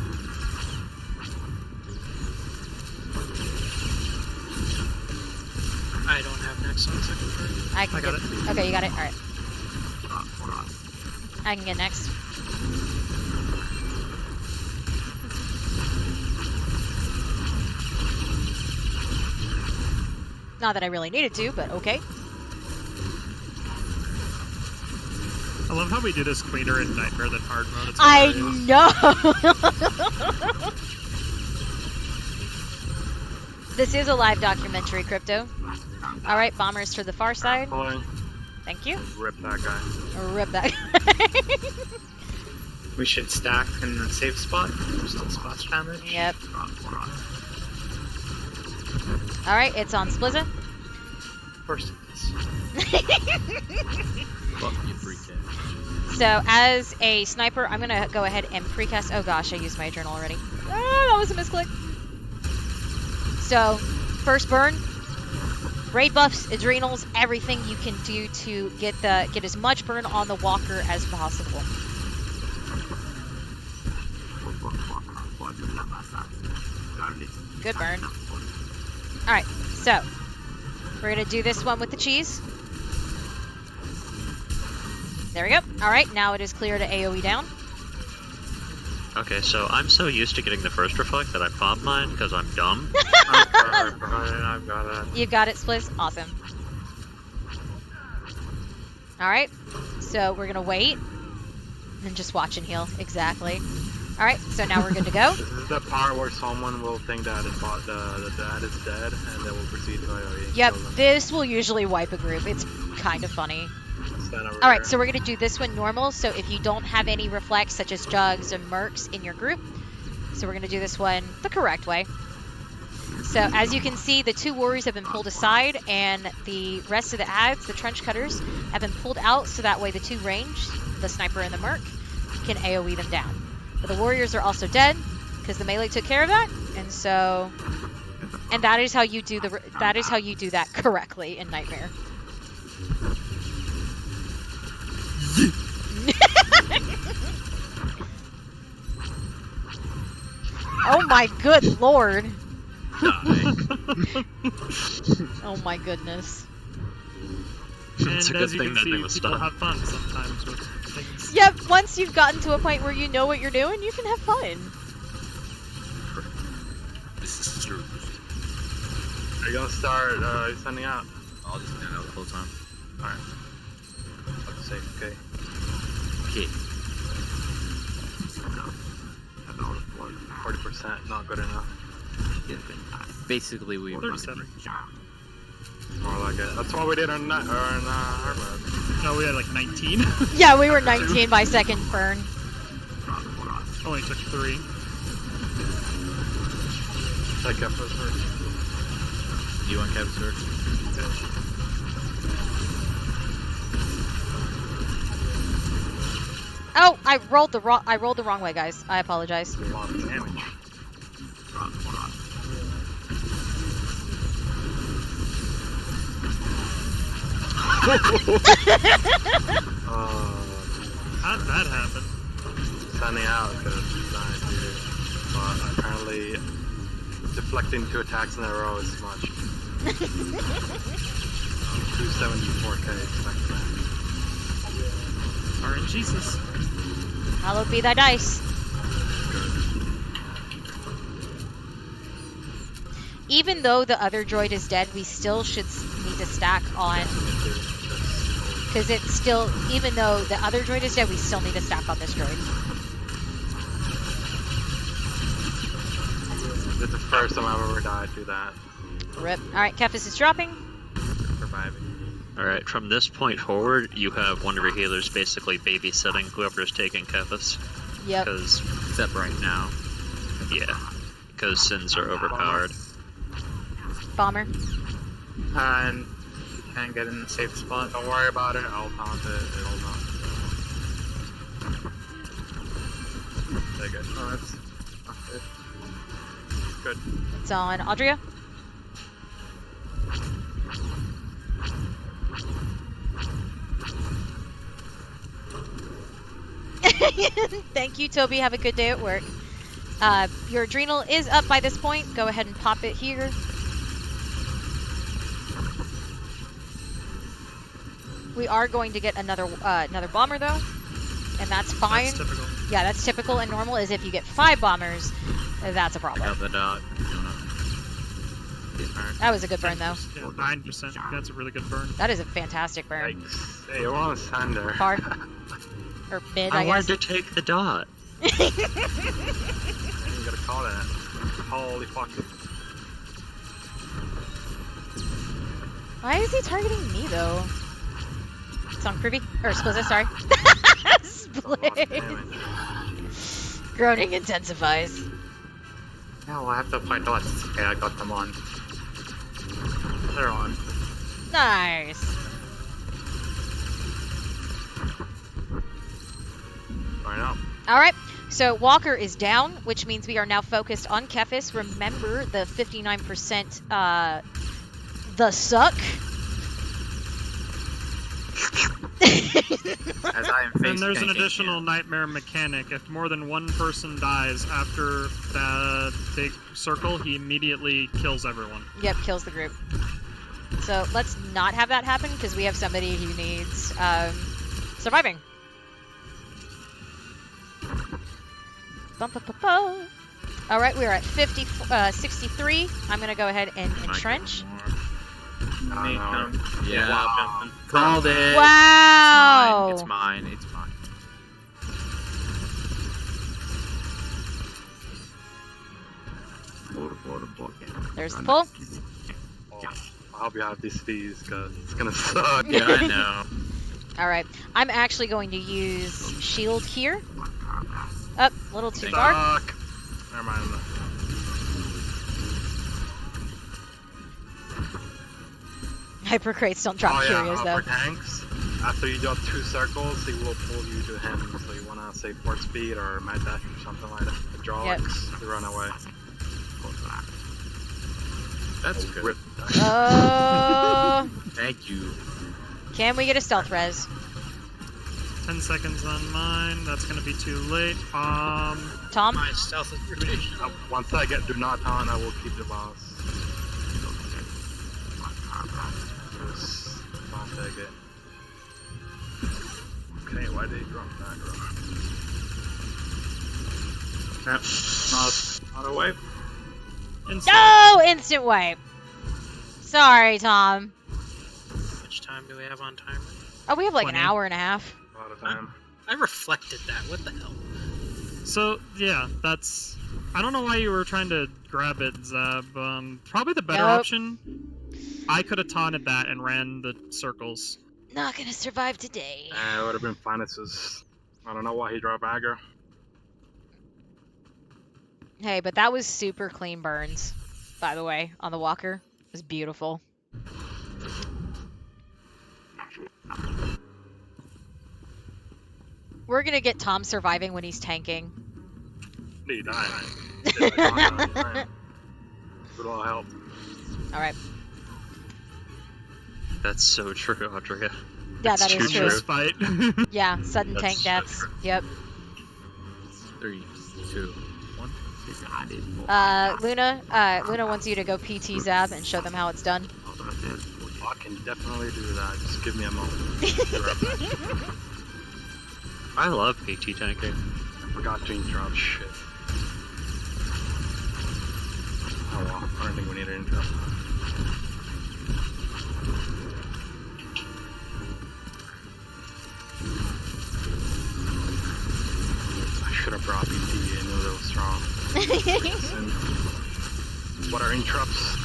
I don't have next on second turn. I can got get, it. Okay, you got it? Alright. I can get next. Not that I really needed to, but okay. I love how we do this cleaner in Nightmare than hard mode. It's I hilarious. know! This is a live documentary, Crypto. Alright, bombers to the far side. Boy, Thank you. rip that guy. Rip that. We should stack in the safe spot. There's still splash damage. Yep. Alright, it's on Splizza. Of course it is. Fuck you, pre-K. So, as a sniper, I'm gonna go ahead and precast. Oh gosh, I used my adrenal already. Ah, that was a misclick. So, first burn, raid buffs, adrenals, everything you can do to get as much burn on the walker as possible. Good burn. Alright, so we're gonna do this one with the cheese. There we go. Alright, now it is clear to AoE down. Okay, so I'm so used to getting the first reflect that I popped mine because I'm dumb. I've got it. You got it, Spliz. Awesome. Alright, so we're gonna wait and just watch and heal. Exactly. Alright, so now we're good to go. This is the part where someone will think that the dad is dead, and they will proceed to AoE. Yep, kill them. this will usually wipe a group. It's kind of funny. Stand over Alright, here. so we're going to do this one normal, so if you don't have any reflects such as jugs and mercs in your group, so we're going to do this one the correct way. So as you can see, the two warriors have been pulled aside, and the rest of the ads, the trench cutters, have been pulled out, so that way the two ranged, the sniper and the merc, can AoE them down. But the warriors are also dead, because the melee took care of that, and that is how you do that correctly in Nightmare. Oh my good lord. Oh my goodness. It's a And good as you thing can that thing see, was people done. have fun sometimes with things. Yep, once you've gotten to a point where you know what you're doing, you can have fun. This is true. Are you gonna start sending out? I'll just stand out the whole time. Alright. Let's say, okay. Okay. 40%, not good enough. Basically, we 37. More like it. That's what we did on hard mode. No, we had like 19. Yeah, we were 19 by second burn. Only took 3. Take Kephess first. You want Kephess first? Oh, I rolled the wrong way, guys. I apologize. A lot of damage. How did that happen? Sending out because he's not dude. But apparently deflecting 2 attacks in a row is much. 274k, expect that. RNGesus. Hallowed be thy dice. Even though the other droid is dead, we still should need to stack on. Because it's still, even though the other droid is dead, we still need to stack on this droid. This is the first time I've ever died through that. Rip. Alright, Kephess is dropping. Surviving. Alright, from this point forward, you have one of your healers basically babysitting whoever's taking Kephess. Yep. Because, Except right now. yeah, because sins are overpowered. Bomber. And you can get in the safe spot. Don't worry about it, I'll taunt it, it'll not. Take it. Oh, that's not good. Good. It's on Audria. Thank you, Toby. Have a good day at work. Your adrenal is up by this point. Go ahead and pop it here. We are going to get another bomber though, and that's fine. That's typical. Yeah, that's typical and normal. Is if you get 5 bombers, that's a problem. Got the dot. That was a good burn, though. Yeah, 9%. That's a really good burn. That is a fantastic burn. Yikes. Hey, you're on Sander. Far. Or mid, I I wanted guess. to take the dot. You gotta call that. Holy fuck. Why is he targeting me, though? Song privy? Or Split, sorry. Split. Groaning intensifies. No, I have to apply dots. It's okay, I got them on. They're on. Nice. Right up. Alright, so Walker is down, which means we are now focused on Kephess. Remember the 59% the suck. As I am And face there's an tanking additional him. nightmare mechanic. If more than one person dies after the big circle, he immediately kills everyone. Yep, kills the group. So let's not have that happen because we have somebody who needs surviving. All right, we are at 63. I'm gonna go ahead and entrench. No. Yeah. Wow. Called it. Wow. It's mine. It's mine. There's the pull. Oh, I hope you have these fees, because it's gonna suck. Yeah, I know. All right, I'm actually going to use shield here. Up, a little too far. Suck. Never mind. Hyper crates don't drop curious though. For tanks, after you do 2 circles, he will pull you to him. So you wanna say 4 speed or mad dash or something like that. Hydraulics to run away. That's good. Rip. Thank you. Can we get a stealth res? 10 seconds on mine. That's gonna be too late. Tom? My stealth is pretty. Once I get do not on, I will keep the boss. Just don't take it. Okay, why did he drop that? Not a wipe. No! Instant wipe. Sorry, Tom. How much time do we have on timer? Oh, we have like 20. an hour and a half. A lot of time. I reflected that. What the hell? So, yeah, that's... I don't know why you were trying to grab it, Zab. Probably the better Nope. option. I could have taunted that and ran the circles. Not gonna survive today. It would have been fine. It's just, I don't know why he dropped aggro. Hey, but that was super clean burns, by the way, on the walker. It was beautiful. We're gonna get Tom surviving when he's tanking. He died. Good all help. Alright. That's so true, Andrea. Yeah, That's that is too true. This fight. Yeah, sudden That's tank so deaths. true. Yep. 3, 2, 1. Luna wants you to go PT Zab and show them how it's done. I can definitely do that. Just give me a moment. I love PT tanking. I forgot to interrupt. Shit. Oh well, I don't think we need to interrupt. I should have brought BT. I knew they were strong. What are interrupts?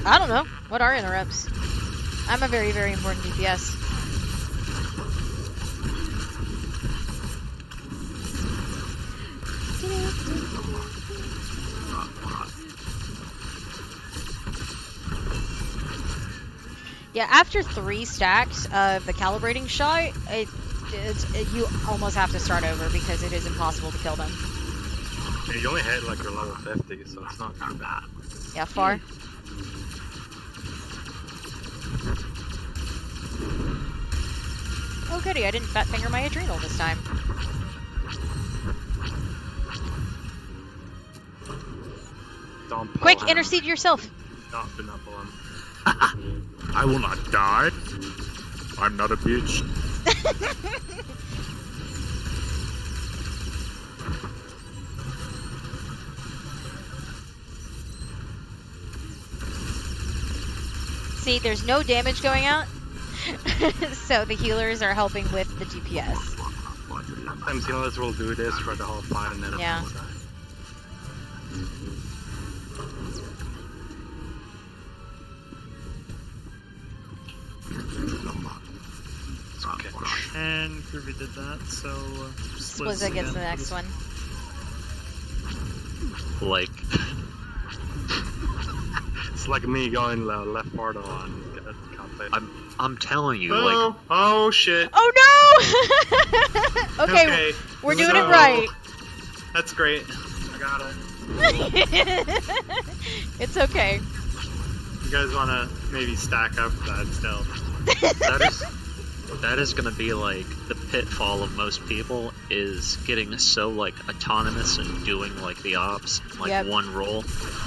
I don't know. What are interrupts? I'm a very, very important DPS. Yeah, after 3 stacks of the calibrating shot, you almost have to start over because it is impossible to kill them. Yeah, you only hit like your level 50, so it's not too bad. Yeah, far. Oh goody, I didn't fat finger my adrenal this time. Don't pull Quick, him. intercede yourself. Don't do not pull him. I will not die. I'm not a bitch. See, there's no damage going out. So the healers are helping with the DPS. Sometimes healers will do this for the whole fight and then Yeah. It's okay. And Groovy did that, so Splizza gets the next one. Like, It's like me going left portal on Cafe. I'm telling you, like, Oh shit. Oh no! Okay, we're doing it so- right. That's great. I got it. It's okay. You guys want to maybe stack up that still? that is gonna be like the pitfall of most people is getting so like autonomous and doing like the ops, like Yep. one roll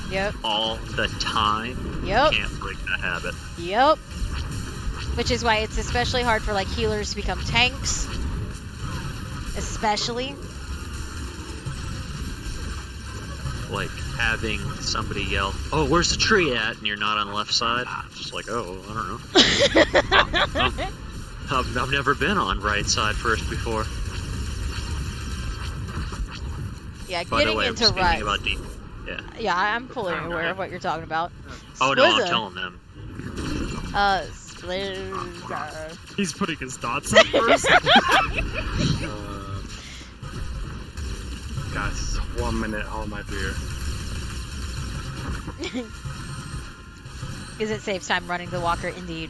Yep. all the time. Yep. You can't break that habit. Yep. Which is why it's especially hard for like healers to become tanks. Especially. Like having somebody yell, "Oh, where's the tree at?" and you're not on the left side. It's just like, oh, I don't know. I've never been on right side first before. Yeah, By the getting way, into speaking ruts. about D. Yeah, I'm fully aware of what you're talking about. Oh no, I'm Splizza. telling them. Splizza. He's putting his dots up first. Guys, 1 minute, hold my beer. Because it saves time running the walker, indeed.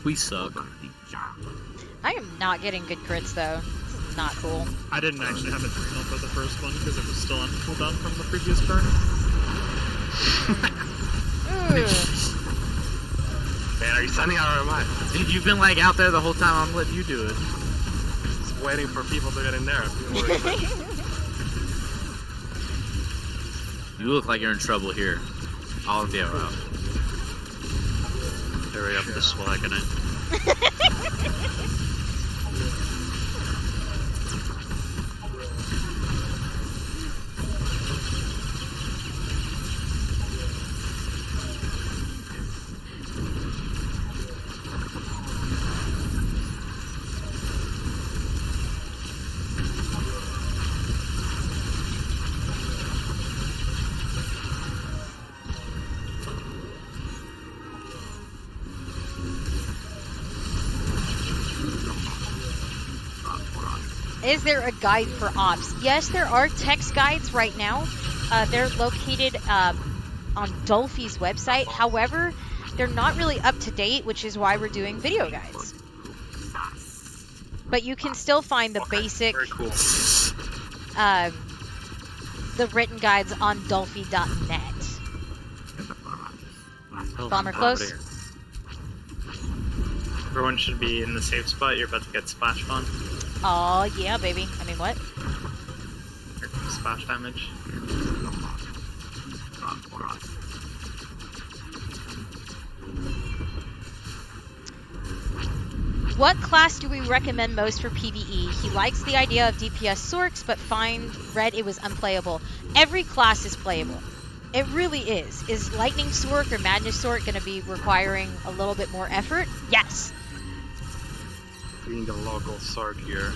We suck. I am not getting good crits though. This is not cool. I didn't actually have adrenal for the first one because it was still on cooldown from the previous burn. Man, are you sending out or am I? Dude, you've been like out there the whole time. I'm letting you do it. Just waiting for people to get in there. You look like you're in trouble here. I'll get out. Hurry up, the swagging it. Is there a guide for ops? Yes, there are text guides right now. They're located on Dolphy's website. However, they're not really up to date, which is why we're doing video guides. But you can still find the basic, Very cool. the written guides on dolphy.net. Bomber close. Everyone should be in the safe spot. You're about to get splash on. Oh yeah, baby. I mean, what? Splash damage. What class do we recommend most for PvE? He likes the idea of DPS Sorks, but read it was unplayable. Every class is playable. It really is. Is Lightning Sork or Madness Sork going to be requiring a little bit more effort? Yes. Being the local Sork here,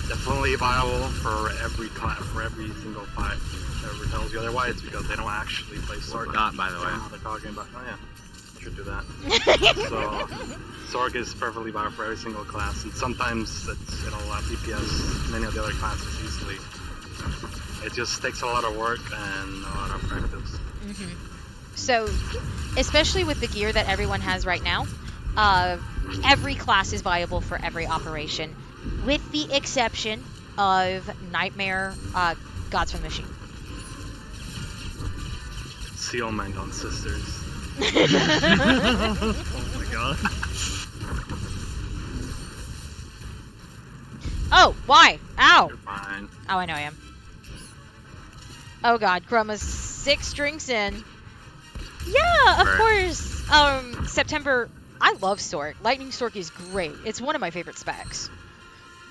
definitely viable for every class, for every single fight. Whatever tells you otherwise, because they don't actually play Sork. Forgot, by the way. They're talking about. Oh yeah, I should do that. So Sork is perfectly viable for every single class, and sometimes it'll DPS many of the other classes easily. It just takes a lot of work and a lot of practice. Mm-hmm. So, especially with the gear that everyone has right now, every class is viable for every operation, with the exception of Nightmare, Gods from the Machine. Sealment on sisters. Oh my god. Oh, why? Ow! You're fine. Oh, I know I am. Oh god, Chroma's 6 drinks in. Yeah, of Right. course. September, I love Stork. Lightning Stork is great. It's one of my favorite specs.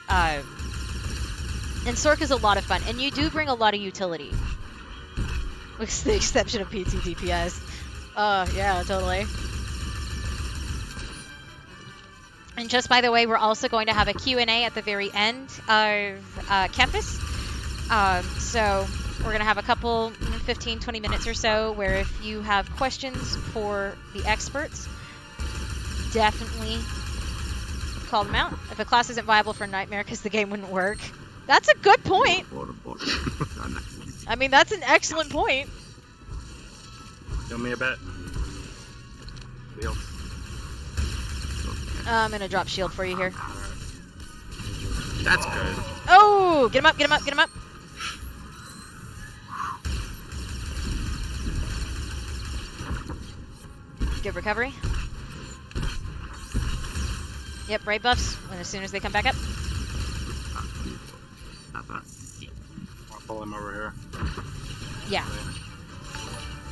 And Stork is a lot of fun, and you do bring a lot of utility. With the exception of PT DPS. Yeah, totally. And just by the way, we're also going to have a Q&A at the very end of Kephess. So we're going to have a couple, 15, 20 minutes or so, where if you have questions for the experts, definitely call them out. If a class isn't viable for Nightmare because the game wouldn't work, that's a good point. I mean, that's an excellent point. Do me a bet. Deal. I'm going to drop shield for you here. That's good. Oh, get him up, get him up, get him up. Good recovery. Yep, raid buffs when as soon as they come back up. I'll pull him over here. Yeah.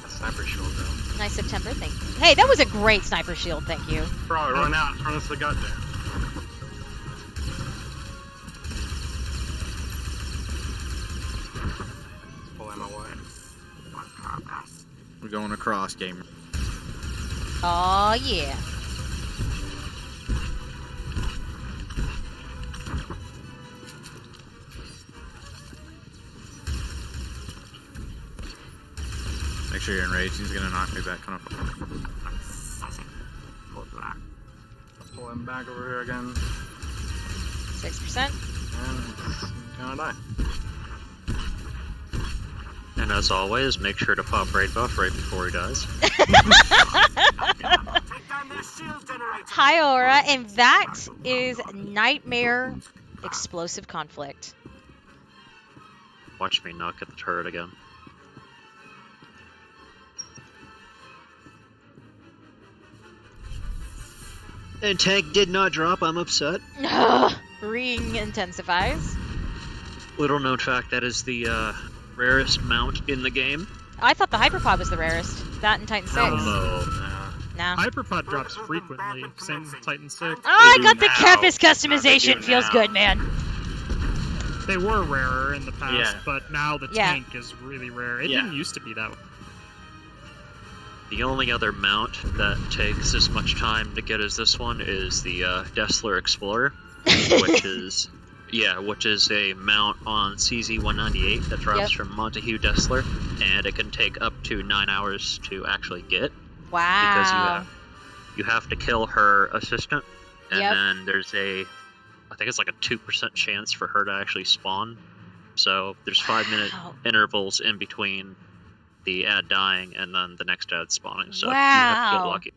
A sniper shield though. Nice September, thank you. Hey, that was a great sniper shield, thank you. Bro, run out. Run us the gut there. Pull him away. We're going across, gamer. Oh yeah. Make sure you're enraged. He's gonna knock me back. Pull him back over here again. 6%. And he's gonna die. And as always, make sure to pop raid buff right before he dies. Hi, Aura, and that is Nightmare Explosive Conflict. Watch me knock at the turret again. And tank did not drop, I'm upset. Ring intensifies. Little known fact, that is the rarest mount in the game. I thought the Hyperpod was the rarest. That and Titan 6. No. No. Hyperpod drops frequently. Same with Titan 6. Oh, I got the now. Kephess customization. Do Feels now. good, man. They were rarer in the past, Yeah. but now the Yeah. tank is really rare. It Yeah. didn't used to be that way. The only other mount that takes as much time to get as this one is the Dessler Explorer, which is a mount on CZ-198 that drops Yep. from Montague Dessler, and it can take up to 9 hours to actually get, Wow. because you have to kill her assistant, and Yep. then there's I think it's like a 2% chance for her to actually spawn. So there's 5-minute Wow. intervals in between the ad dying and then the next ad spawning. So you have to get Wow. lucky.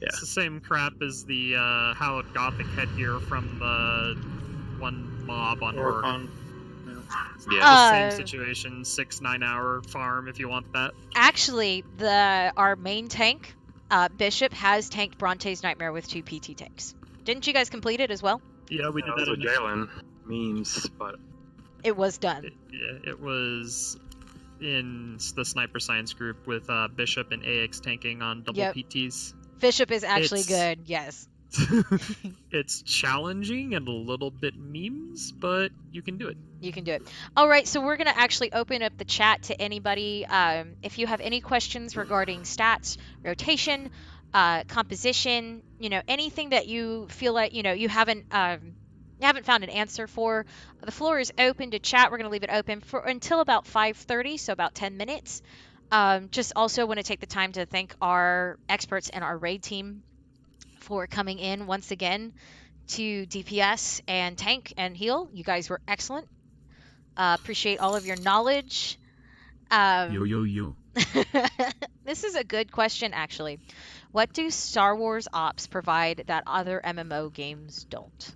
Yeah. It's the same crap as the hallowed gothic headgear from the one mob on Orc. Yeah. Same situation, 6-9 hour farm if you want that. Actually, our main tank, Bishop, has tanked Bronte's Nightmare with 2 PT tanks. Didn't you guys complete it as well? Yeah, we did That that. was with Jalen. Memes, but It was done. It was in the Sniper Science group with Bishop and AX tanking on double Yep. PTs. Bishop is actually It's- good, yes. It's challenging and a little bit memes, but you can do it. You can do it. All right, so we're going to actually open up the chat to anybody. If you have any questions regarding stats, rotation, composition, anything that you feel like, you haven't found an answer for, the floor is open to chat. We're going to leave it open for until about 5:30, so about 10 minutes. Just also want to take the time to thank our experts and our raid team for coming in once again to DPS and tank and heal. You guys were excellent. Appreciate all of your knowledge. Yo. This is a good question, actually. What do Star Wars ops provide that other MMO games don't?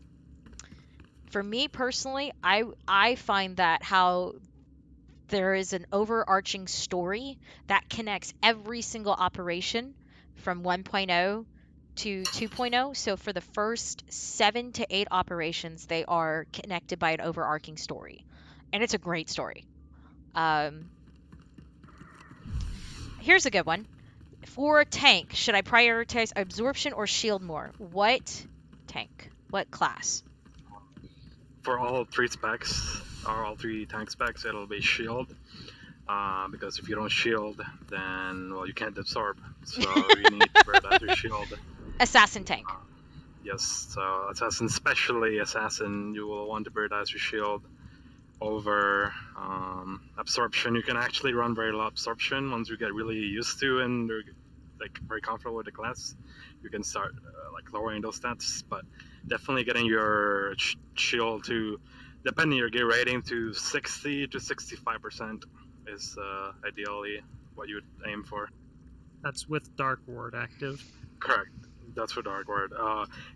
For me personally, I find that how there is an overarching story that connects every single operation from 1.0 to 2.0. So for the first 7 to 8 operations, they are connected by an overarching story. And it's a great story. Here's a good one. For a tank, should I prioritize absorption or shield more? What tank? What class? For all three specs, or all three tank specs, it'll be shield. Because if you don't shield, then, well, you can't absorb. So you need to prioritize your shield. Assassin tank. Yes, so assassin, especially assassin, you will want to prioritize your shield over absorption. You can actually run very low absorption once you get really used to and you're like very comfortable with the class. You can start like lowering those stats, but definitely getting your shield to, depending on your gear rating, to 60 to 65% is ideally what you would aim for. That's with Dark Ward active. Correct. That's for Dark Ward.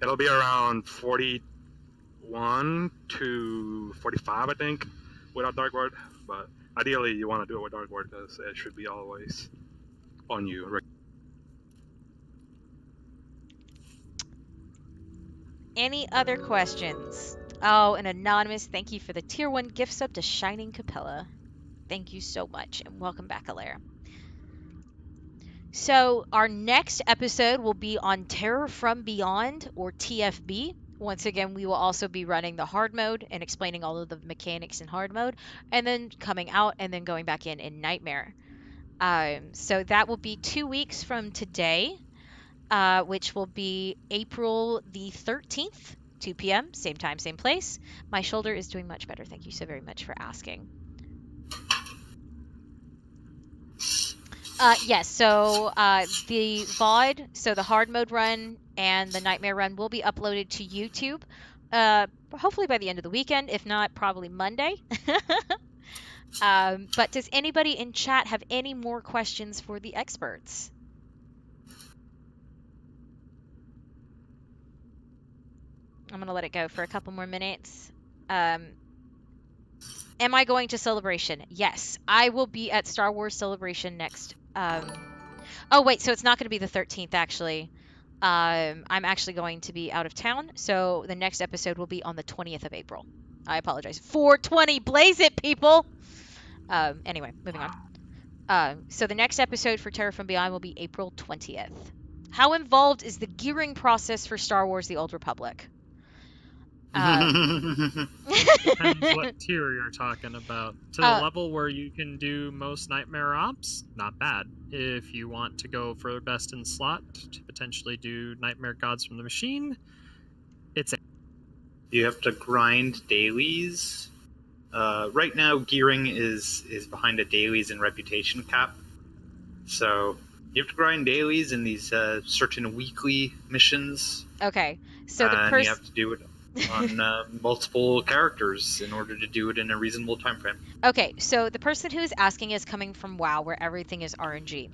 It'll be around 41 to 45, I think, without Dark Ward. But ideally, you want to do it with Dark Ward because it should be always on you. Any other questions? Oh, an anonymous, thank you for the tier 1 gift sub to Shining Capella. Thank you so much, and welcome back, Alaire. So, our next episode will be on Terror from Beyond, or TFB. Once again, we will also be running the hard mode and explaining all of the mechanics in hard mode, and then coming out and then going back in Nightmare. So that will be 2 weeks from today, which will be April the 13th, 2 p.m., same time, same place. My shoulder is doing much better. Thank you so very much for asking. Yes, so the VOD, so the hard mode run and the nightmare run will be uploaded to YouTube, hopefully by the end of the weekend, if not, probably Monday. But does anybody in chat have any more questions for the experts? I'm going to let it go for a couple more minutes. Am I going to Celebration? Yes, I will be at Star Wars Celebration next. Oh, wait, so it's not going to be the 13th, actually. I'm actually going to be out of town, so the next episode will be on the 20th of April. I apologize. 420, blaze it, people! Anyway, moving on. So the next episode for Terror from Beyond will be April 20th. How involved is the gearing process for Star Wars The Old Republic? Depends what tier you're talking about. To the level where you can do most nightmare ops, not bad. If you want to go for best in slot to potentially do Nightmare Gods from the Machine, it's a... You have to grind dailies. Right now, gearing is behind a dailies and reputation cap. So you have to grind dailies in these certain weekly missions. Okay, so the person... you have to do it on multiple characters in order to do it in a reasonable time frame. Okay, so the person who is asking is coming from WoW, where everything is RNG.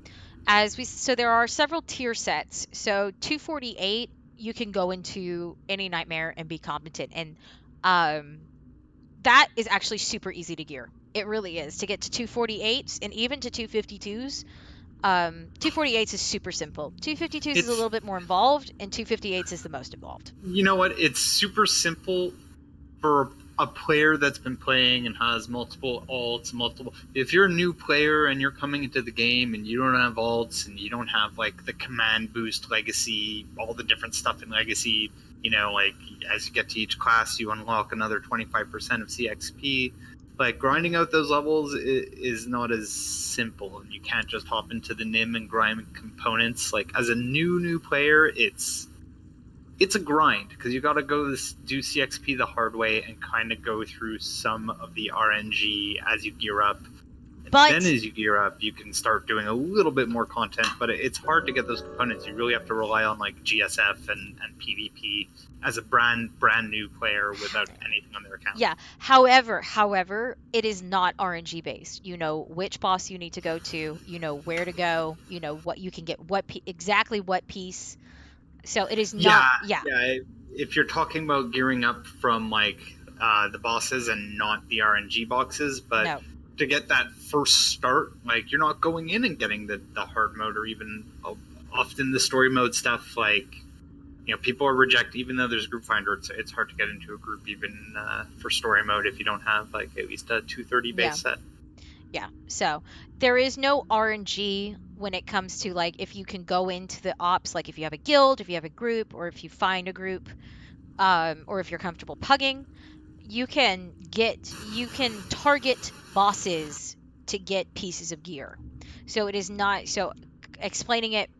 So there are several tier sets. So 248, you can go into any nightmare and be competent, and that is actually super easy to gear. It really is. To get to 248s and even to 252s, 248s is super simple. 252s is a little bit more involved, and 258s is the most involved. You know what? It's super simple for a player that's been playing and has multiple alts, If you're a new player and you're coming into the game and you don't have alts and you don't have like the command boost legacy, all the different stuff in legacy, you know, like as you get to each class, you unlock another 25% of CXP. Like, grinding out those levels is not as simple, and you can't just hop into the NIM and grind components. Like, as a new player, it's a grind, because you got to go do CXP the hard way and kind of go through some of the RNG as you gear up. But then as you gear up, you can start doing a little bit more content, but it's hard to get those components. You really have to rely on, like, GSF and PvP as a brand new player without anything on their account. Yeah. However, it is not RNG based. You know which boss you need to go to. You know where to go. You know what you can get. Exactly what piece. So it is not. Yeah. If you're talking about gearing up from like the bosses and not the RNG boxes, but no. To get that first start, like you're not going in and getting the hard mode or even often the story mode stuff. Like, you know, people are rejected, even though there's group finder, it's hard to get into a group even for story mode if you don't have like at least a 230 base set. Yeah. So there is no RNG when it comes to like if you can go into the ops, like if you have a guild, if you have a group, or if you find a group, or if you're comfortable pugging, you can target bosses to get pieces of gear. So it is not so explaining it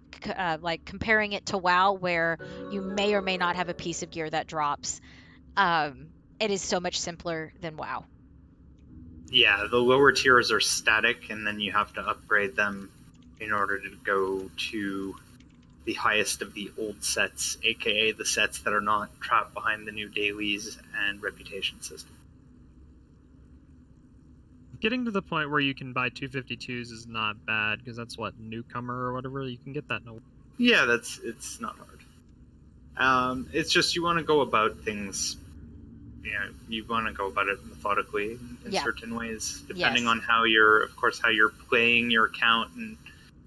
like comparing it to WoW where you may or may not have a piece of gear that drops. It is so much simpler than WoW. Yeah, the lower tiers are static, and then you have to upgrade them in order to go to the highest of the old sets, aka the sets that are not trapped behind the new dailies and reputation system. Getting to the point where you can buy 252s is not bad, because that's what, newcomer or whatever, you can get that in a... Yeah, it's not hard. It's just you want to go about things. You want to go about it methodically in certain ways, depending on how you're playing your account, and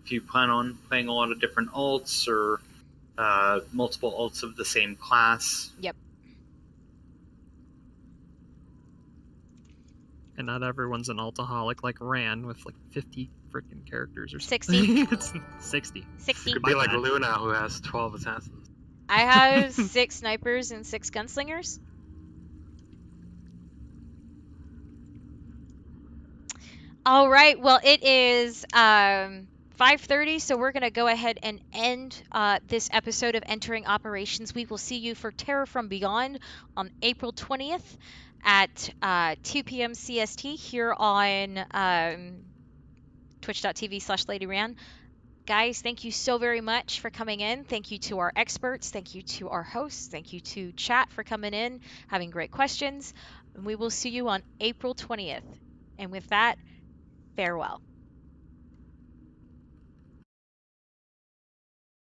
if you plan on playing a lot of different alts or multiple alts of the same class. Yep. And not everyone's an altaholic like Ran with like 50 freaking characters or 60. It's 60. 60. You could be like Luna, who has 12 assassins. I have 6 snipers and 6 gunslingers. All right. Well, it is 5:30, so we're going to go ahead and end this episode of Entering Operations. We will see you for Terror from Beyond on April 20th at 2 p.m. CST here on twitch.tv/LadyRan. Guys, thank you so very much for coming in. Thank you to our experts. Thank you to our hosts. Thank you to chat for coming in, having great questions. And we will see you on April 20th. And with that, farewell.